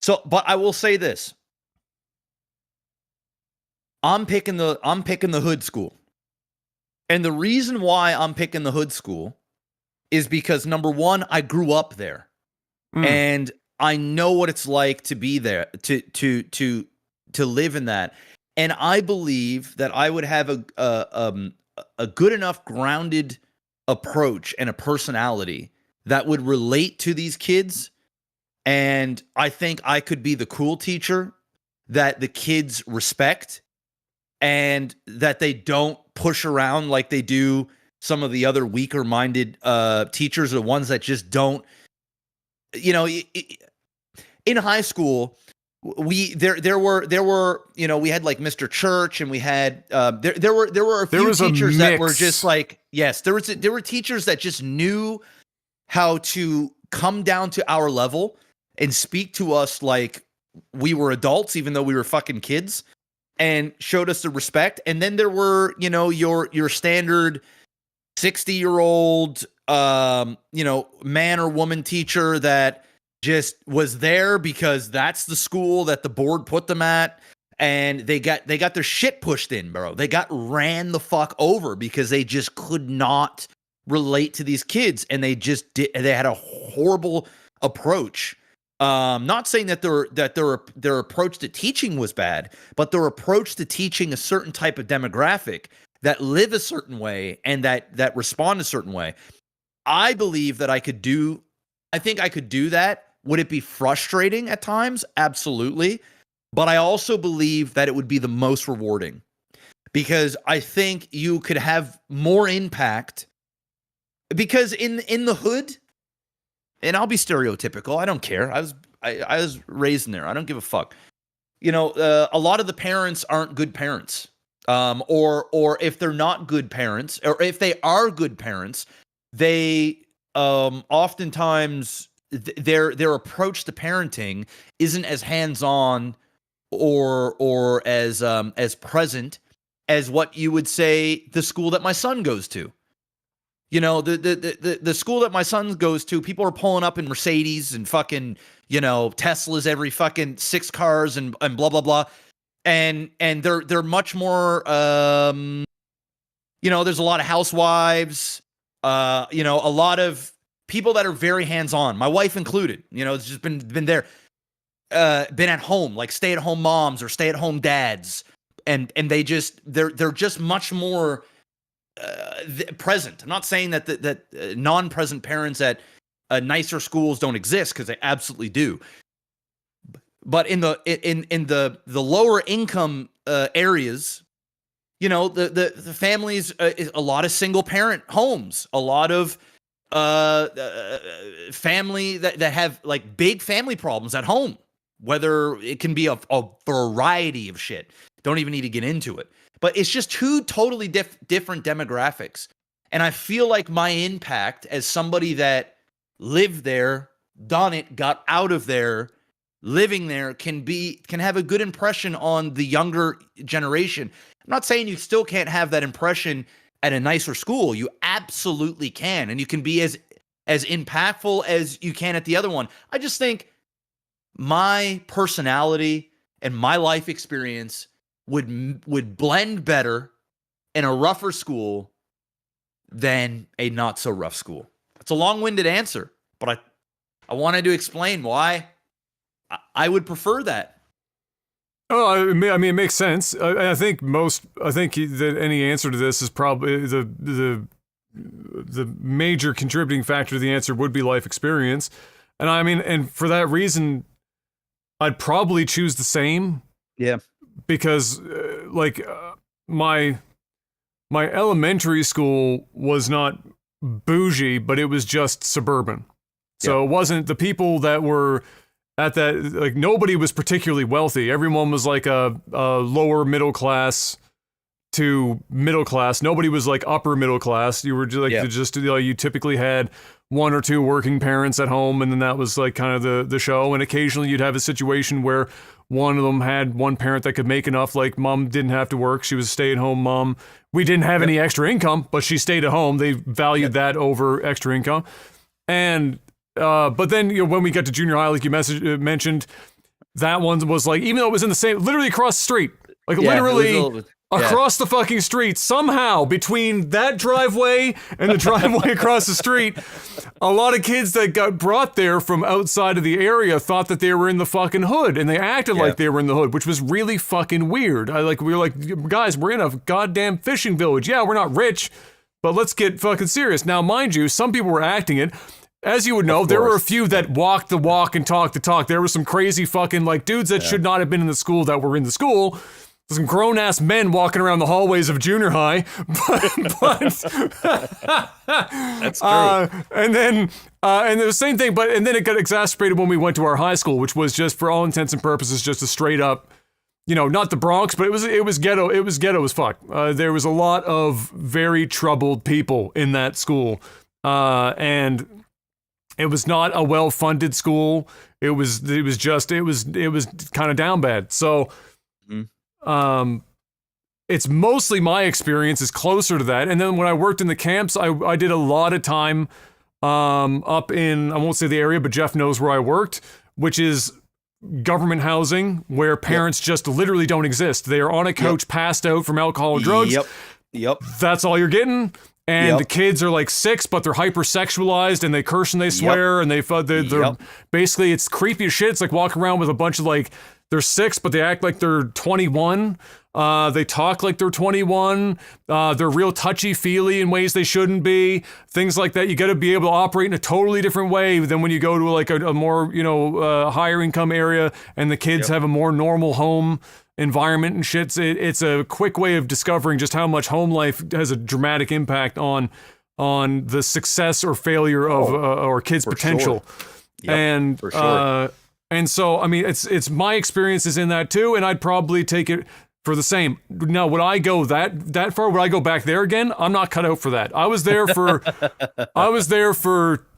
So, but I will say this. I'm picking the hood school. And the reason why I'm picking the hood school is because, number one, I grew up there. And I know what it's like to be there, to live in that. And I believe that I would have a good enough grounded approach and a personality that would relate to these kids. And I think I could be the cool teacher that the kids respect and that they don't push around like they do some of the other weaker minded teachers, the ones that just don't, in high school, there were we had like Mr. Church, and we had there were a few teachers that were just like, yes, there were teachers that just knew how to come down to our level and speak to us like we were adults, even though we were fucking kids, and showed us the respect. And then there were your standard 60-year-old man or woman teacher that just was there because that's the school that the board put them at, and they got their shit pushed in, bro. They got ran the fuck over because they just could not relate to these kids, and they had a horrible approach. Not saying that their approach to teaching was bad, but their approach to teaching a certain type of demographic that live a certain way and that respond a certain way. I believe that I think I could do that. Would it be frustrating at times? Absolutely. But I also believe that it would be the most rewarding, because I think you could have more impact, because in the hood, and I'll be stereotypical, I don't care. I was raised in there. I don't give a fuck. A lot of the parents aren't good parents. Or if they're not good parents, or if they are good parents, they oftentimes their approach to parenting isn't as hands-on or as present as what you would say the school that my son goes to. The school that my son goes to, people are pulling up in Mercedes and fucking Teslas every fucking 6 cars and blah blah blah. And they're much more there's a lot of housewives, a lot of people that are very hands-on, my wife included. It's just been there, been at home, like stay-at-home moms or stay-at-home dads, and they're just much more present. I'm not saying that non-present parents at nicer schools don't exist, because they absolutely do. But in the lower income areas, the families, a lot of single parent homes, a lot of family that have like big family problems at home, whether it can be a variety of shit. Don't even need to get into it. But it's just two totally different demographics. And I feel like my impact as somebody that lived there, done it, got out of there, living there, can have a good impression on the younger generation. I'm not saying you still can't have that impression at a nicer school. You absolutely can, and you can be as impactful as you can at the other one. I just think my personality and my life experience would blend better in a rougher school than a not so rough school. It's a long-winded answer, but I wanted to explain why I would prefer that. Oh, I mean, it makes sense. I think that any answer to this is probably the major contributing factor to the answer would be life experience. And I mean, and for that reason, I'd probably choose the same. Yeah. Because my elementary school was not bougie, but it was just suburban. So It wasn't the people that were at that, like, nobody was particularly wealthy. Everyone was like a lower middle class to middle class. Nobody was like upper middle class. You were just like, you typically had one or two working parents at home, and then that was like kind of the show. And occasionally you'd have a situation where one of them had one parent that could make enough, like mom didn't have to work. She was a stay-at-home mom. We didn't have any extra income, but she stayed at home. They valued that over extra income. And but then, you know, when we got to junior high, like you mentioned, that one was like, even though it was in the same, literally across the street, like literally across the fucking street, somehow between that driveway and the driveway across the street, a lot of kids that got brought there from outside of the area thought that they were in the fucking hood, and they acted like they were in the hood, which was really fucking weird. We were like, guys, we're in a goddamn fishing village. Yeah, we're not rich, but let's get fucking serious. Now, mind you, some people were acting it. As you would know, there were a few that walked the walk and talked the talk. There were some crazy fucking like dudes that should not have been in the school that were in the school. Some grown-ass men walking around the hallways of junior high. That's true. And the same thing, and then it got exacerbated when we went to our high school, which was just, for all intents and purposes, just a straight up, you know, not the Bronx, but it was ghetto. It was ghetto as fuck. There was a lot of very troubled people in that school. And it was not a well-funded school. It was kind of down bad. So, it's mostly my experience is closer to that. And then when I worked in the camps, I did a lot of time, up in, I won't say the area, but Jeff knows where I worked, which is government housing where parents just literally don't exist. They are on a couch passed out from alcohol and drugs. Yep. That's all you're getting. And the kids are like 6, but they're hypersexualized and they curse and they swear and they're basically, it's creepy as shit. It's like walking around with a bunch of like, they're 6, but they act like they're 21. They talk like they're 21. They're real touchy-feely in ways they shouldn't be. Things like that. You got to be able to operate in a totally different way than when you go to like a more, you know, higher income area and the kids have a more normal home environment and shit. It's a quick way of discovering just how much home life has a dramatic impact on the success or failure of or kids' potential. Sure. And so, I mean, it's my experiences in that too, and I'd probably take it for the same. Now, would I go that far? Would I go back there again? I'm not cut out for that. I was there for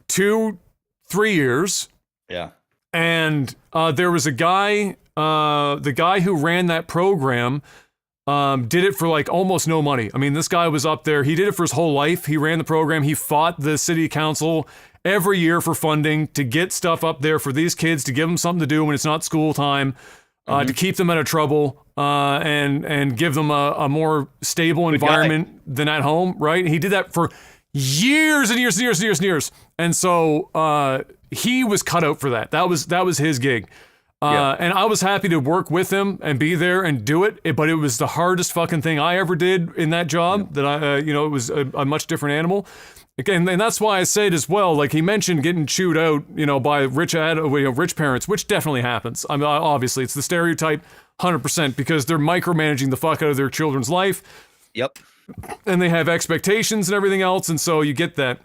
2-3 years. Yeah. And there was a guy, the guy who ran that program, did it for like almost no money. I mean, this guy was up there. He did it for his whole life. He ran the program. He fought the city council every year for funding to get stuff up there for these kids, to give them something to do when it's not school time, to keep them out of trouble, and give them a more stable environment than at home, right? He did that for years and years and years and years and years. And so he was cut out for that. That was his gig. And I was happy to work with him and be there and do it, but it was the hardest fucking thing I ever did in that job. That it was a much different animal. Again, and that's why I say it as well. Like he mentioned, getting chewed out, by rich parents, which definitely happens. I mean, obviously, it's the stereotype, 100%, because they're micromanaging the fuck out of their children's life. Yep. And they have expectations and everything else, and so you get that.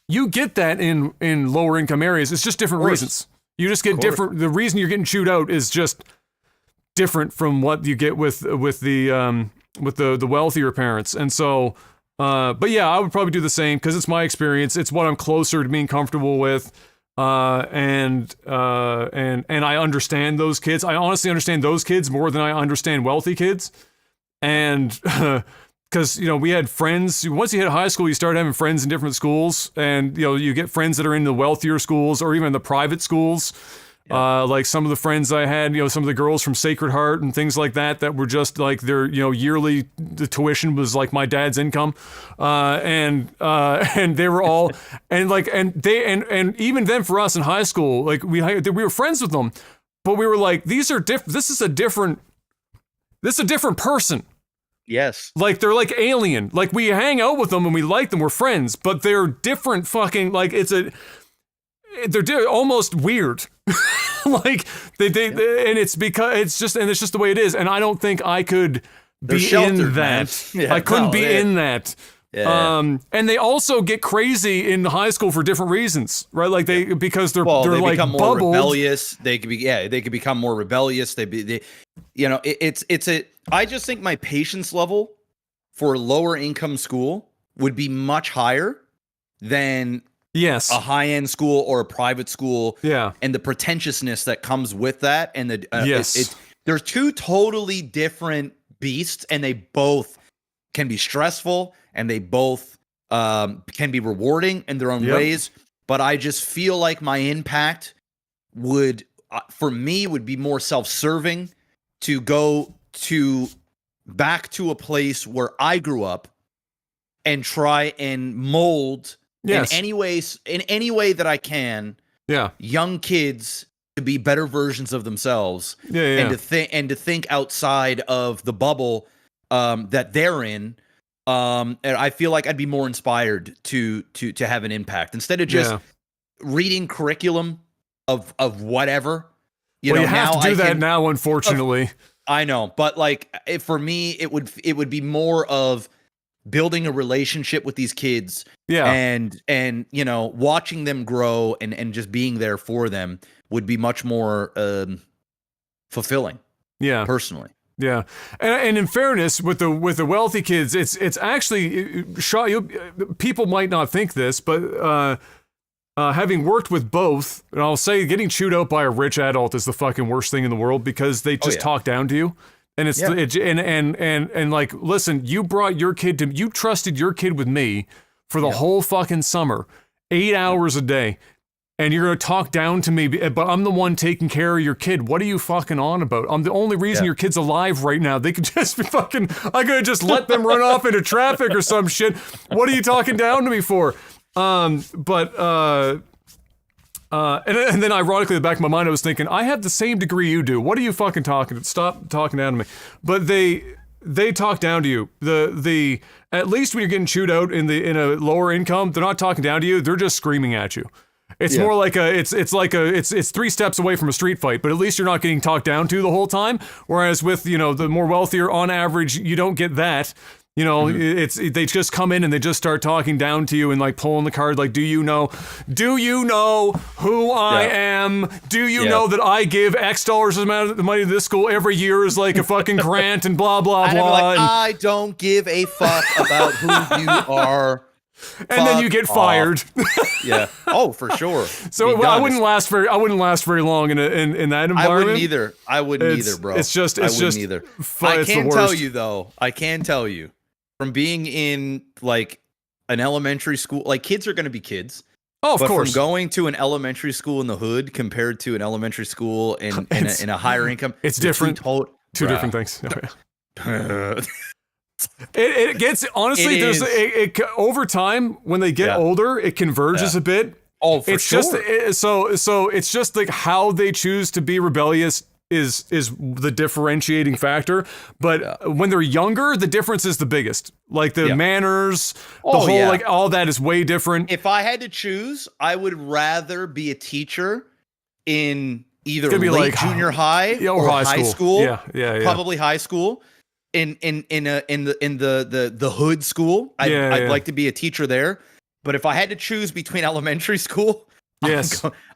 You get that in lower income areas. It's just different reasons. You just get different. The reason you're getting chewed out is just different from what you get with the wealthier parents, and so. But yeah, I would probably do the same because it's my experience. It's what I'm closer to being comfortable with, and I understand those kids. I honestly understand those kids more than I understand wealthy kids, and because we had friends. Once you hit high school, you start having friends in different schools, and you get friends that are in the wealthier schools or even the private schools. Like some of the friends I had, some of the girls from Sacred Heart and things like that were just like their, yearly, the tuition was like my dad's income. And they were all, and even then for us in high school, like we were friends with them, but we were like, this is a different person. Yes. Like they're like alien. Like we hang out with them and we like them, we're friends, but they're different fucking, like they're almost weird. Like and it's because it's just the way it is, and I don't think I could be in that. I couldn't be in that. And they also get crazy in high school for different reasons, right? Like because they're like become more bubbled. Rebellious. They could become more rebellious. I just think my patience level for lower income school would be much higher than Yes. a high-end school or a private school. Yeah. And the pretentiousness that comes with that. And Yes. they're two totally different beasts, and they both can be stressful, and they both can be rewarding in their own ways. But I just feel like my impact would, for me, would be more self-serving to go to back to a place where I grew up and try and mold in any way that I can young kids to be better versions of themselves and to think outside of the bubble that they're in. And I feel like I'd be more inspired to have an impact instead of just reading curriculum of whatever. You have to do that now, unfortunately. I know, but like for me, it would be more of building a relationship with these kids, and watching them grow and just being there for them would be much more fulfilling. Yeah, personally. Yeah, and in fairness, with the wealthy kids, it's actually people might not think this, but having worked with both, and I'll say getting chewed out by a rich adult is the fucking worst thing in the world because they just talk down to you, and it's and like, listen, you brought your kid to, you trusted your kid with me for the whole fucking summer, 8 hours a day. And you're going to talk down to me, but I'm the one taking care of your kid. What are you fucking on about? I'm the only reason your kid's alive right now. They could just be fucking, I could have just let them run off into traffic or some shit. What are you talking down to me for? And then ironically, in the back of my mind, I was thinking, I have the same degree you do. What are you fucking talking? Stop talking down to me. But they talk down to you. The at least when you're getting chewed out in a lower income, they're not talking down to you. They're just screaming at you. It's more like it's 3 steps away from a street fight, but at least you're not getting talked down to the whole time. Whereas with, the more wealthier, on average, you don't get that. They just come in and they just start talking down to you and like pulling the card, like, do you know who I am? Do you know that I give X dollars amount of money to this school every year as like a fucking grant and blah blah blah. Like, I don't give a fuck about who you are. And then you get fired. Yeah. Oh, for sure. So I wouldn't last very long in that environment. I wouldn't either, bro. It's just either. I can tell you though. I can tell you from being in like an elementary school, like kids are going to be kids. Oh, of course. From going to an elementary school in the hood compared to an elementary school in a higher income, it's different. Two different things. It gets, honestly, over time when they get older, it converges a bit. Oh, for sure. So it's just like how they choose to be rebellious is the differentiating factor. But when they're younger, the difference is the biggest. Like the manners, like all that is way different. If I had to choose, I would rather be a teacher in either late like junior high or high school. Yeah. Probably high school. In the hood school, I'd like to be a teacher there. But if I had to choose between elementary school,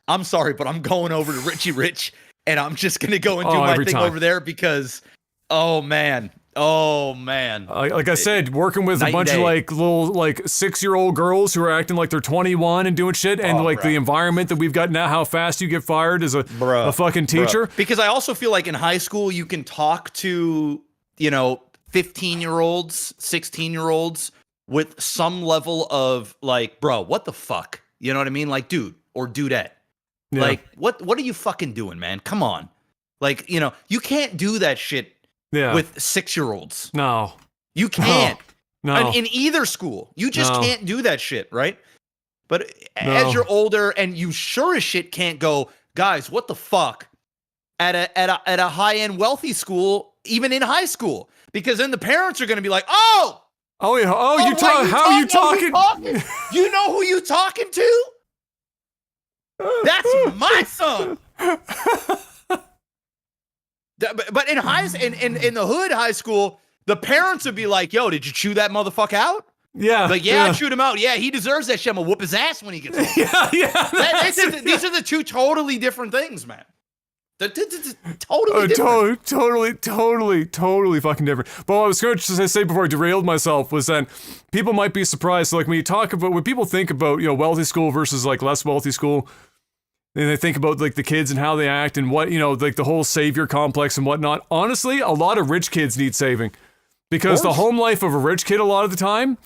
I'm sorry, but I'm going over to Richie Rich, and I'm just gonna go and do my thing over there because, oh man. Like I said, working with a bunch of like little like 6-year-old girls who are acting like they're 21 and doing shit, and the environment that we've got now, how fast you get fired as a fucking teacher. Because I also feel like in high school you can talk to 15-year-olds, 16-year-olds with some level of like, bro, what the fuck? You know what I mean? Like, dude or dudette. Yeah. Like, what are you fucking doing, man? Come on. Like, you can't do that shit with 6-year-olds. No. You can't. No. In either school. You just can't do that shit, right? But as you're older and you sure as shit can't go, guys, what the fuck? At a high-end wealthy school, even in high school, because then the parents are going to be like, how are you talking? You know who you talking to? That's my son. But in in the hood high school, the parents would be like, yo, did you chew that motherfucker out? Yeah. Like, I chewed him out. Yeah, he deserves that shit. I'm going to whoop his ass when he gets home. Yeah. These are the two totally different things, man. Totally different. Totally fucking different. But what I was going to say before I derailed myself was that people might be surprised. So, like when people think about, wealthy school versus like less wealthy school, and they think about like the kids and how they act and what, like the whole savior complex and whatnot. Honestly, a lot of rich kids need saving because the home life of a rich kid a lot of the time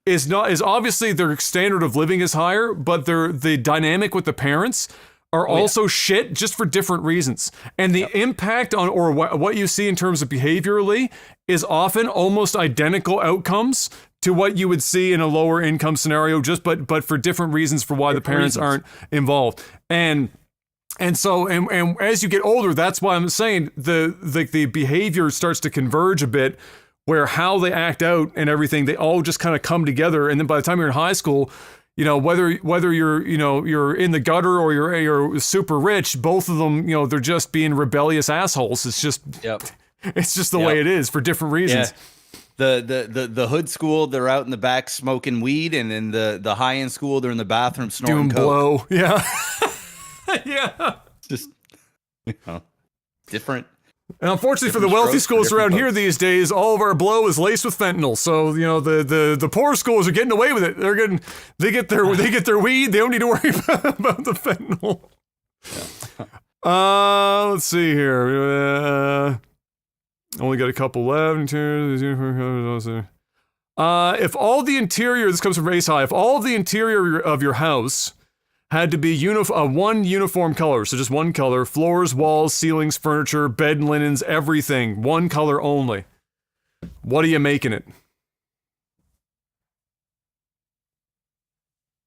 is obviously their standard of living is higher, but the dynamic with the parents are also shit just for different reasons. And the impact on, or what you see in terms of behaviorally is often almost identical outcomes to what you would see in a lower income scenario, but for different reasons for why the parents aren't involved. And so as you get older, that's why I'm saying the behavior starts to converge a bit, where how they act out and everything, they all just kind of come together. And then by the time you're in high school, whether you're in the gutter or you're super rich, both of them, they're just being rebellious assholes. It's just, it's just the way it is for different reasons. Yeah. The hood school, they're out in the back smoking weed, and in the high end school, they're in the bathroom snorting coke. Blow, yeah, yeah. Just different. And unfortunately for the wealthy schools around here these days, all of our blow is laced with fentanyl. So the poor schools are getting away with it. They get their weed. They don't need to worry about the fentanyl. Yeah. Let's see here. Only got a couple left. If all the interior, this comes from Ace High, if all of the interior of your house had to be one uniform color, so just one color, floors, walls, ceilings, furniture, bed and linens, everything, one color only, what are you making it?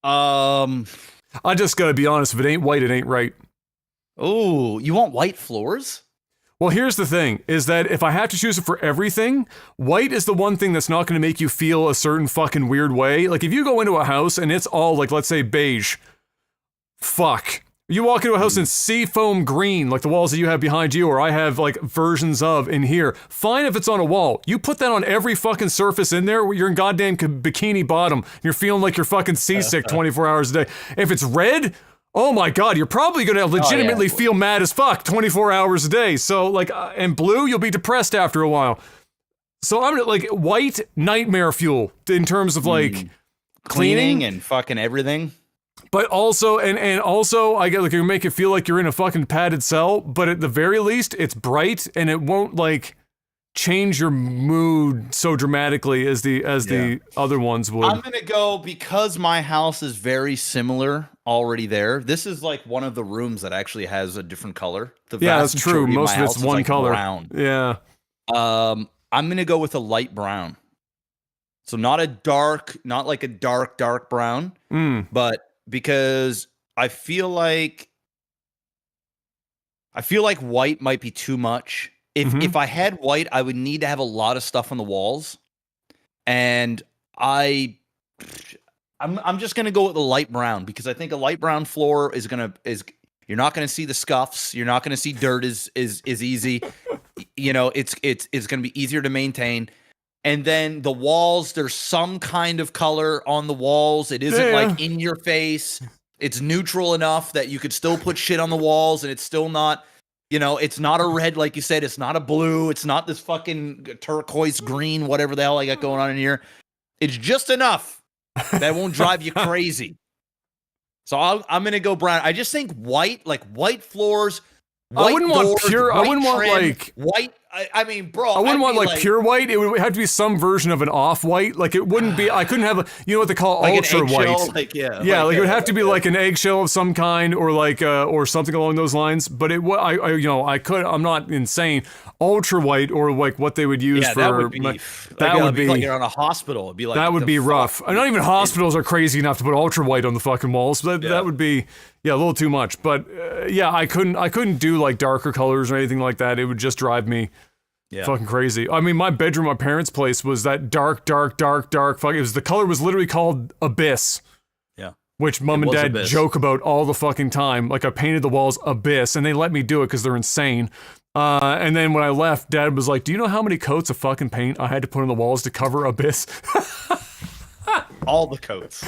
I just gotta be honest, if it ain't white, it ain't right. Oh, you want white floors? Well, here's the thing, is that if I have to choose it for everything, white is the one thing that's not going to make you feel a certain fucking weird way. Like, if you go into a house and it's all, like, let's say beige, fuck. You walk into a house in seafoam green, like the walls that you have behind you, or I have, like, versions of in here. Fine if it's on a wall. You put that on every fucking surface in there, you're in goddamn bikini bottom. You're feeling like you're fucking seasick 24 hours a day. If it's red, oh my God, you're probably going to legitimately feel mad as fuck 24 hours a day. So, like, and blue, you'll be depressed after a while. So I'm like, white, nightmare fuel in terms of like cleaning and fucking everything. But also, and also, I get like, you make it feel like you're in a fucking padded cell, but at the very least, it's bright and it won't like change your mood so dramatically as the other ones would. I'm gonna go, because my house is very similar already there. This is like one of the rooms that actually has a different color. That's true. Most of it's one like color. Brown. Yeah. I'm gonna go with a light brown. So not like a dark brown, but because I feel like white might be too much. If I had white, I would need to have a lot of stuff on the walls, and I'm just gonna go with the light brown, because I think a light brown floor is you're not gonna see the scuffs, you're not gonna see dirt is easy, it's gonna be easier to maintain. And then the walls, there's some kind of color on the walls. It isn't like in your face. It's neutral enough that you could still put shit on the walls, and it's still not. It's not a red, like you said. It's not a blue. It's not this fucking turquoise green, whatever the hell I got going on in here. It's just enough that won't drive you crazy. So I'm going to go brown. I just think white floors, white I wouldn't want pure. I wouldn't want like white. I mean, bro. I wouldn't want like pure white. It would have to be some version of an off-white. Like, it wouldn't be. I couldn't have what they call like ultra white. Like, it would have to be like an eggshell of some kind, or like or something along those lines. But I could. I'm not insane. Ultra white, or like what they would use for that would be like you're on a hospital. It'd be like that would be rough. Not even hospitals are crazy enough to put ultra white on the fucking walls. So that would be a little too much. But I couldn't do like darker colors or anything like that. It would just drive me fucking crazy. I mean, my bedroom, my parents' place was that dark. The color was literally called Abyss. Yeah. Which mom and dad joke about all the fucking time. Like, I painted the walls Abyss, and they let me do it because they're insane. And then when I left, Dad was like, "Do you know how many coats of fucking paint I had to put on the walls to cover Abyss?" All the coats.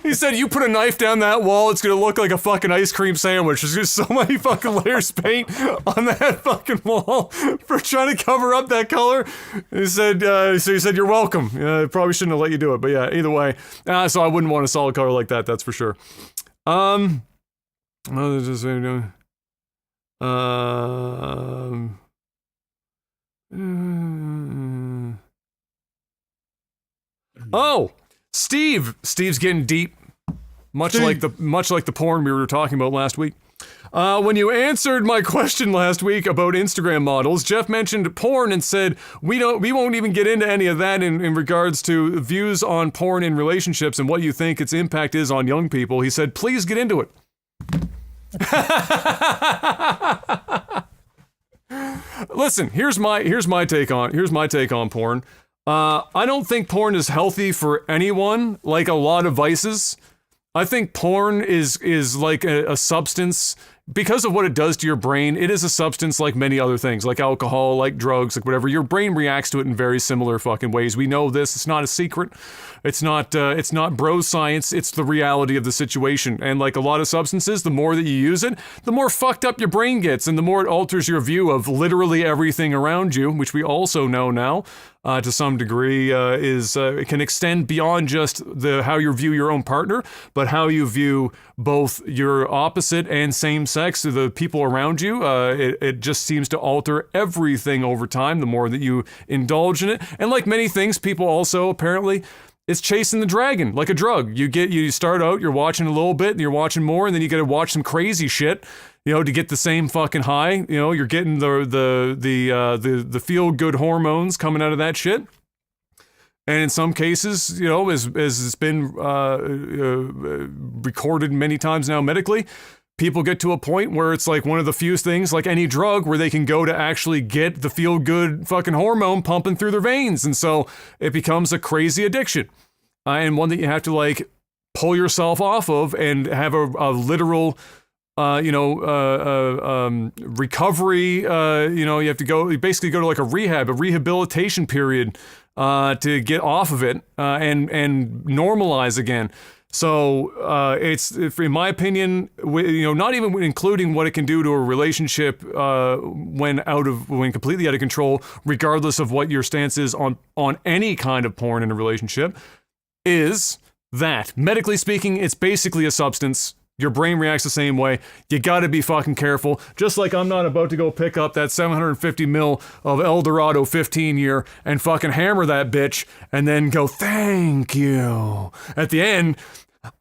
He said, you put a knife down that wall, it's gonna look like a fucking ice cream sandwich. There's just so many fucking layers of paint on that fucking wall for trying to cover up that color. He said, you're welcome. Probably shouldn't have let you do it, but yeah, either way. So I wouldn't want a solid color like that, that's for sure. Oh, Steve's getting deep, much like the porn we were talking about last week. When you answered my question last week about Instagram models, Jeff mentioned porn and said we won't even get into any of that in regards to views on porn in relationships and what you think its impact is on young people. He said, please get into it. Listen, here's my take on porn. I don't think porn is healthy for anyone, like a lot of vices. I think porn is like a substance. Because of what it does to your brain, it is a substance like many other things, like alcohol, like drugs, like whatever. Your brain reacts to it in very similar fucking ways. We know this. It's not a secret. It's not bro science. It's the reality of the situation. And like a lot of substances, the more that you use it, the more fucked up your brain gets, and the more it alters your view of literally everything around you, which we also know now. To some degree, it can extend beyond just how you view your own partner, but how you view both your opposite and same sex, the people around you. It just seems to alter everything over time, the more that you indulge in it. And like many things, people also apparently, it's chasing the dragon, like a drug. You start out, you're watching a little bit, and you're watching more, and then you gotta watch some crazy shit, to get the same fucking high. You're getting the feel good hormones coming out of that shit. And in some cases, as it's been recorded many times now medically, people get to a point where it's like one of the few things, like any drug, where they can go to actually get the feel good fucking hormone pumping through their veins. And so it becomes a crazy addiction, and one that you have to like pull yourself off of and have a literal recovery. You have to you basically go to like a rehabilitation period to get off of it and normalize again. So it's, in my opinion, not even including what it can do to a relationship when completely out of control, regardless of what your stance is on any kind of porn in a relationship, is that medically speaking, it's basically a substance. Your brain reacts the same way. You gotta be fucking careful. Just like I'm not about to go pick up that 750 mil of Eldorado 15 year and fucking hammer that bitch and then go, thank you. At the end,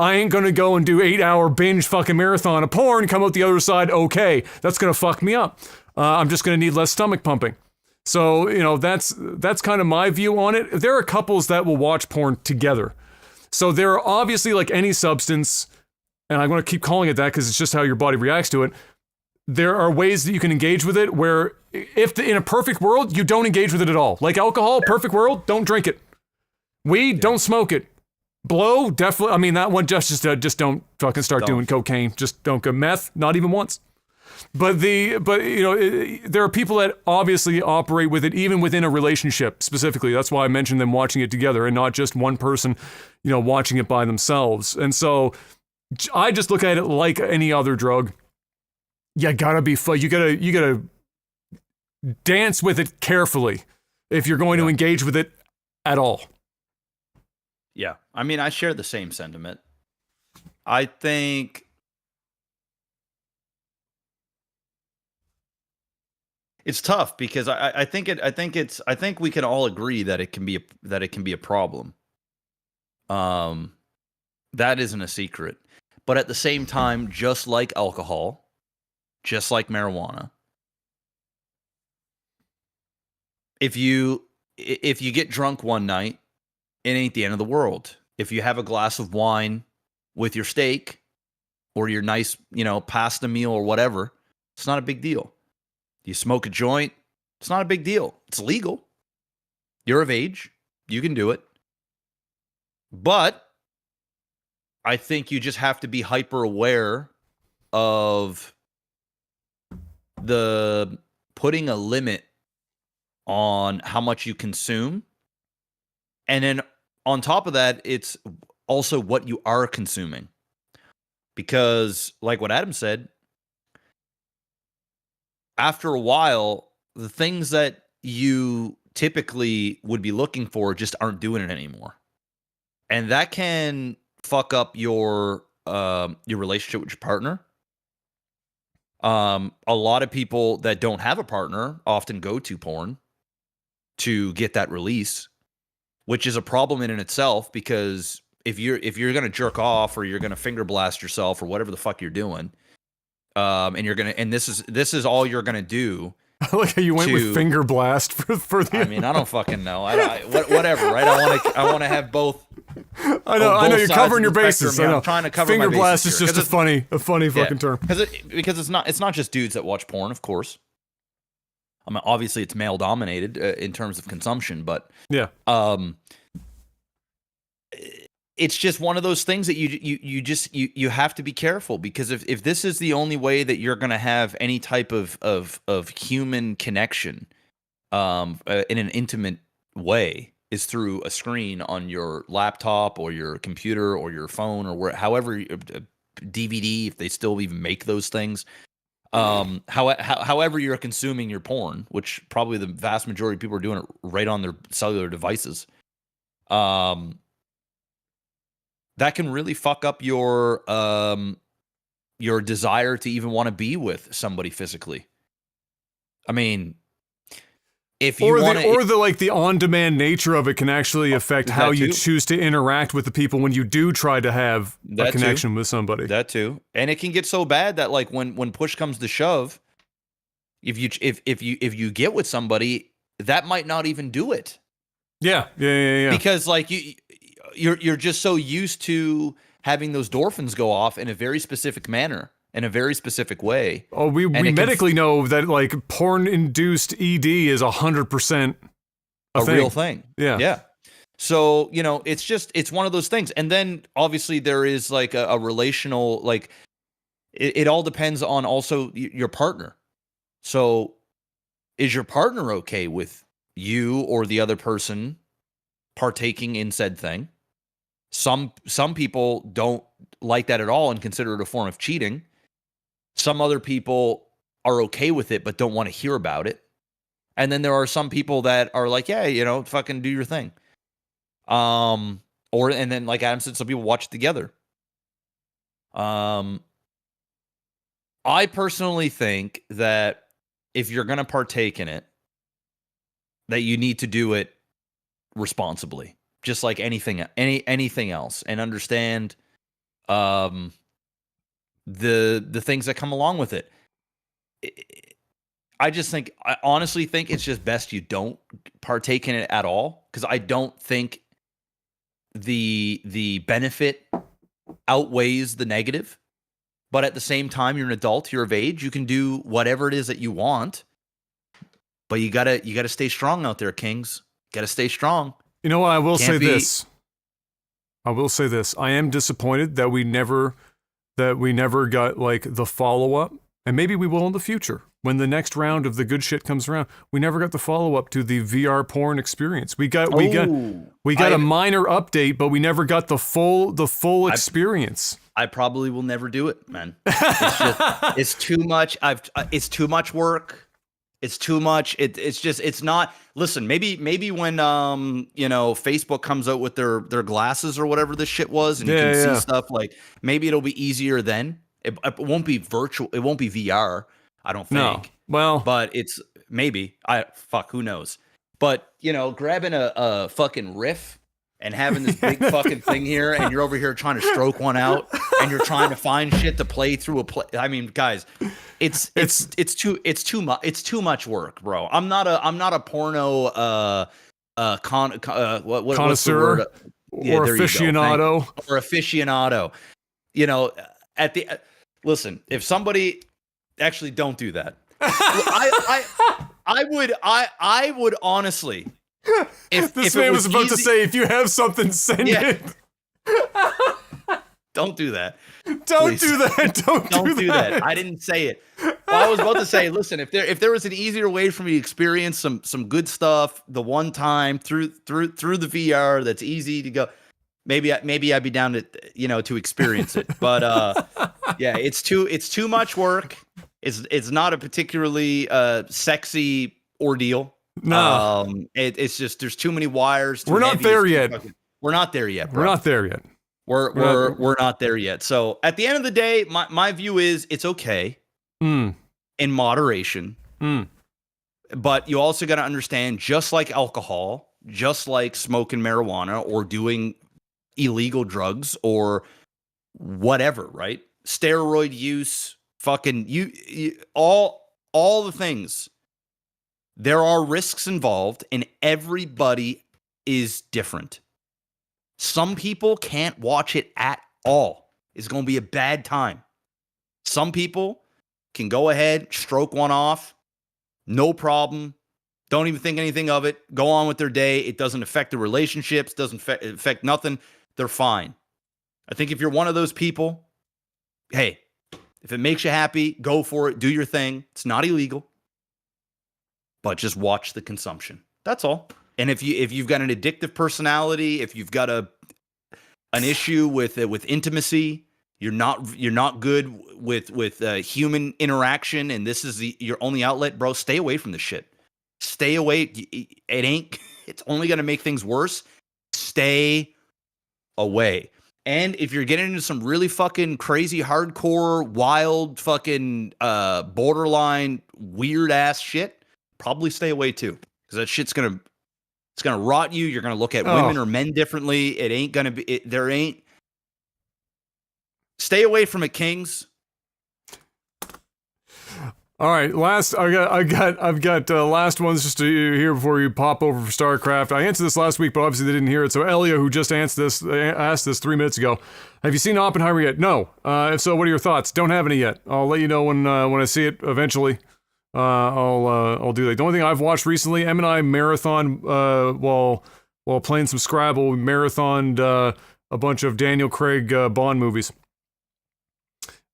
I ain't gonna go and do 8-hour binge fucking marathon of porn, come out the other side okay. That's gonna fuck me up. I'm just gonna need less stomach pumping. So, that's kind of my view on it. There are couples that will watch porn together. So there are obviously, like any substance, and I'm going to keep calling it that because it's just how your body reacts to it. There are ways that you can engage with it where in a perfect world, you don't engage with it at all. Like alcohol, perfect world, don't drink it. Weed, don't smoke it. Blow, definitely. I mean, that one just don't fucking start doing cocaine. Just don't go meth, not even once. But there are people that obviously operate with it even within a relationship specifically. That's why I mentioned them watching it together and not just one person, watching it by themselves. And so I just look at it like any other drug. You gotta be you gotta dance with it carefully if you're going to engage with it at all. Yeah, I mean, I share the same sentiment. I think it's tough because I think we can all agree that it can be a problem. That isn't a secret. But at the same time, just like alcohol, just like marijuana, if you get drunk one night, it ain't the end of the world. If you have a glass of wine with your steak or your nice, pasta meal or whatever, it's not a big deal. You smoke a joint, it's not a big deal. It's legal. You're of age. You can do it. But I think you just have to be hyper aware of the putting a limit on how much you consume. And then on top of that, it's also what you are consuming. Because, like what Adam said, after a while, the things that you typically would be looking for just aren't doing it anymore. And that can fuck up your relationship with your partner. A lot of people that don't have a partner often go to porn to get that release, which is a problem in itself, because if you're gonna jerk off or you're gonna finger blast yourself or whatever the fuck you're doing, and this is all you're gonna do. I like how you went with finger blast for the. I mean, I don't fucking know. Whatever, right? I want to have both. I know you're covering your bases. I'm trying to cover finger my blast bases is just a funny fucking term. Because it's not just dudes that watch porn, of course. I mean, obviously it's male dominated in terms of consumption, but yeah. It's just one of those things that you have to be careful, because if this is the only way that you're going to have any type of human connection in an intimate way is through a screen on your laptop or your computer or your phone or however DVD, if they still even make those things, however you're consuming your porn, which probably the vast majority of people are doing it right on their cellular devices. That can really fuck up your desire to even want to be with somebody physically. I mean, if you want the on-demand nature of it can actually affect how you choose to interact with the people when you do try to have a connection with somebody. That too, and it can get so bad that, like, when push comes to shove, if you get with somebody, that might not even do it. Yeah. Because, like, you're just so used to having those endorphins go off in a very specific manner, in a very specific way. Oh, we medically know that, like, porn-induced ED is 100% a real thing. Yeah. So, it's one of those things. And then obviously there is, like, a relational, like, it all depends on also your partner. So is your partner okay with you or the other person partaking in said thing? Some people don't like that at all and consider it a form of cheating. Some other people are okay with it but don't want to hear about it. And then there are some people that are like, yeah, fucking do your thing. And then, like Adam said, some people watch it together. I personally think that if you're going to partake in it, that you need to do it responsibly, just like anything else, and understand the things that come along with it. I honestly think it's just best you don't partake in it at all, because I don't think the benefit outweighs the negative. But at the same time, you're an adult, you're of age, you can do whatever it is that you want. But you gotta stay strong out there, Kings. Gotta stay strong. You know what? I will say this. I am disappointed that we never got, like, the follow-up, and maybe we will in the future when the next round of the good shit comes around. We never got the follow-up to the VR porn experience. We got a minor update, but we never got the full experience. I probably will never do it, man. It's too much. It's too much work. It's too much. It's not. Listen, maybe when Facebook comes out with their glasses or whatever this shit was, and you can see stuff, like, maybe it'll be easier then. It won't be virtual. It won't be VR. I don't think. No. Well, but it's maybe. Who knows? But grabbing a fucking riff and having this big fucking thing here, and you're over here trying to stroke one out, and you're trying to find shit to play through I mean, guys, it's too much work, bro. I'm not a porno connoisseur or aficionado. Or aficionado. Listen, if somebody actually don't do that. I would honestly. If this man was about to say, if you have something, send it. Don't do that. Don't do that. Don't do that. I didn't say it. Well, I was about to say, listen, if there was an easier way for me to experience some good stuff the one time through the VR that's easy to go, maybe I'd be down to experience it. But yeah, it's too much work. It's not a particularly sexy ordeal. No. It's just there's too many wires. We're not there yet. We're not there yet, bro. We're not there yet. We're not there yet. So at the end of the day, my view is it's okay in moderation. But you also got to understand, just like alcohol, just like smoking marijuana or doing illegal drugs or whatever, right? Steroid use, fucking all the things. There are risks involved, and everybody is different. Some people can't watch it at all. It's going to be a bad time. Some people can go ahead, stroke one off, no problem. Don't even think anything of it. Go on with their day. It doesn't affect the relationships, doesn't affect nothing. They're fine. I think if you're one of those people, hey, if it makes you happy, go for it. Do your thing. It's not illegal. But just watch the consumption. That's all. And if you've got an addictive personality, if you've got an issue with intimacy, you're not good with human interaction, and this is your only outlet, bro. Stay away from this shit. Stay away. It's only going to make things worse. Stay away. And if you're getting into some really fucking crazy, hardcore, wild, fucking borderline, weird ass shit, probably stay away too, because that shit's gonna rot you. You're gonna look at women or men differently. It ain't gonna be. Stay away from it, Kings. All right, I've got last ones just to hear before you pop over for StarCraft. I answered this last week, but obviously they didn't hear it. So Elia, who just asked this 3 minutes ago, have you seen Oppenheimer yet? No. If so, what are your thoughts? Don't have any yet. I'll let you know when I see it eventually. I'll do that. The only thing I've watched recently, Em and I marathon while playing some Scrabble. We marathoned a bunch of Daniel Craig Bond movies.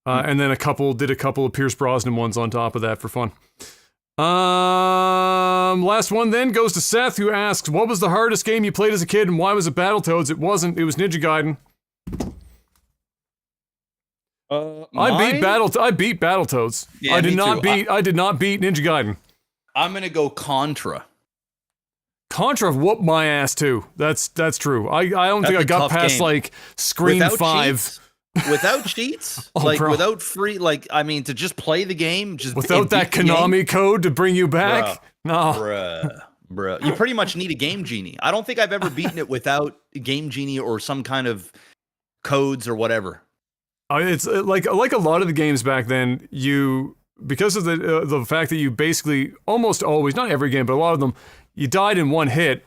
And then did a couple of Pierce Brosnan ones on top of that for fun. Last one then goes to Seth, who asks, what was the hardest game you played as a kid and why was it Battletoads? It wasn't, it was Ninja Gaiden. I beat Battletoads. Yeah, I did not beat Ninja Gaiden. I'm gonna go Contra. Contra whooped my ass too. That's true. I don't think I got past game. Like screen without 5. Cheats? Without cheats, without free, to just play the game, just without that Konami code to bring you back. Bruh. You pretty much need a Game Genie. I don't think I've ever beaten it without Game Genie or some kind of codes or whatever. It's like a lot of the games back then. Because of the fact that you basically almost always, not every game, but a lot of them, you died in one hit.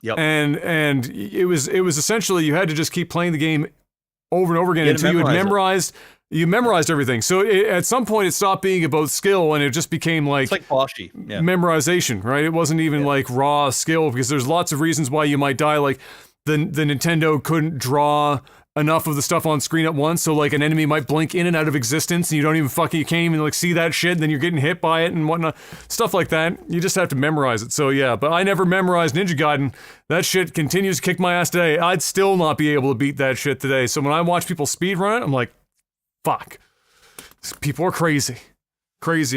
Yep. And it was essentially you had to just keep playing the game over and over again until you had memorized everything. So at some point it stopped being about skill and it just became like, it's like Boshi. Yeah. Memorization, right? It wasn't even like raw skill, because there's lots of reasons why you might die. Like the Nintendo couldn't draw enough of the stuff on screen at once, so like an enemy might blink in and out of existence and you can't even like see that shit, and then you're getting hit by it and whatnot, stuff like that. You just have to memorize it. So yeah, but I never memorized Ninja Gaiden. That shit continues to kick my ass today. I'd still not be able to beat that shit today. So when I watch people speedrun it, I'm like, fuck, people are crazy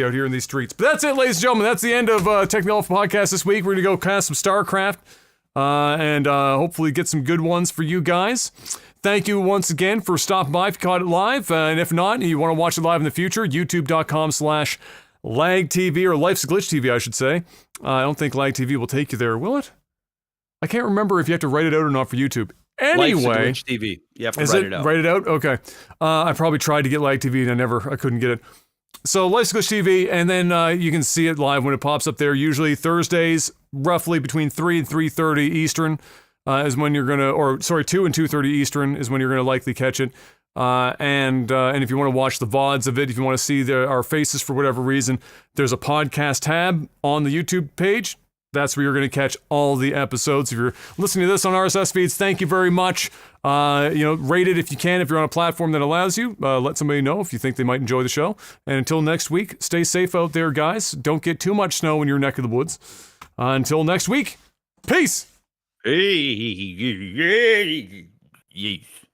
out here in these streets. But that's it, ladies and gentlemen. That's the end of Technology Podcast this week. We're gonna go cast some StarCraft and hopefully get some good ones for you guys. Thank you once again for stopping by if you caught it live. And if not, and you want to watch it live in the future, youtube.com/LagTV, or Life's a Glitch TV, I should say. I don't think Lag TV will take you there, will it? I can't remember if you have to write it out or not for YouTube. Anyway. Life's a Glitch TV. You have to write it out. Write it out? Okay. I probably tried to get Lag TV and I couldn't get it. So Life's a Glitch TV, and then you can see it live when it pops up there, usually Thursdays, roughly between 3 and 3:30 Eastern. Is when you're gonna, 2 and 2:30 Eastern is when you're gonna likely catch it. And if you want to watch the VODs of it, if you want to see our faces for whatever reason, there's a podcast tab on the YouTube page. That's where you're going to catch all the episodes. If you're listening to this on RSS feeds, thank you very much. Rate it if you can, if you're on a platform that allows you. Let somebody know if you think they might enjoy the show. And until next week, stay safe out there, guys. Don't get too much snow in your neck of the woods. Until next week, peace. Hey. Yeesh.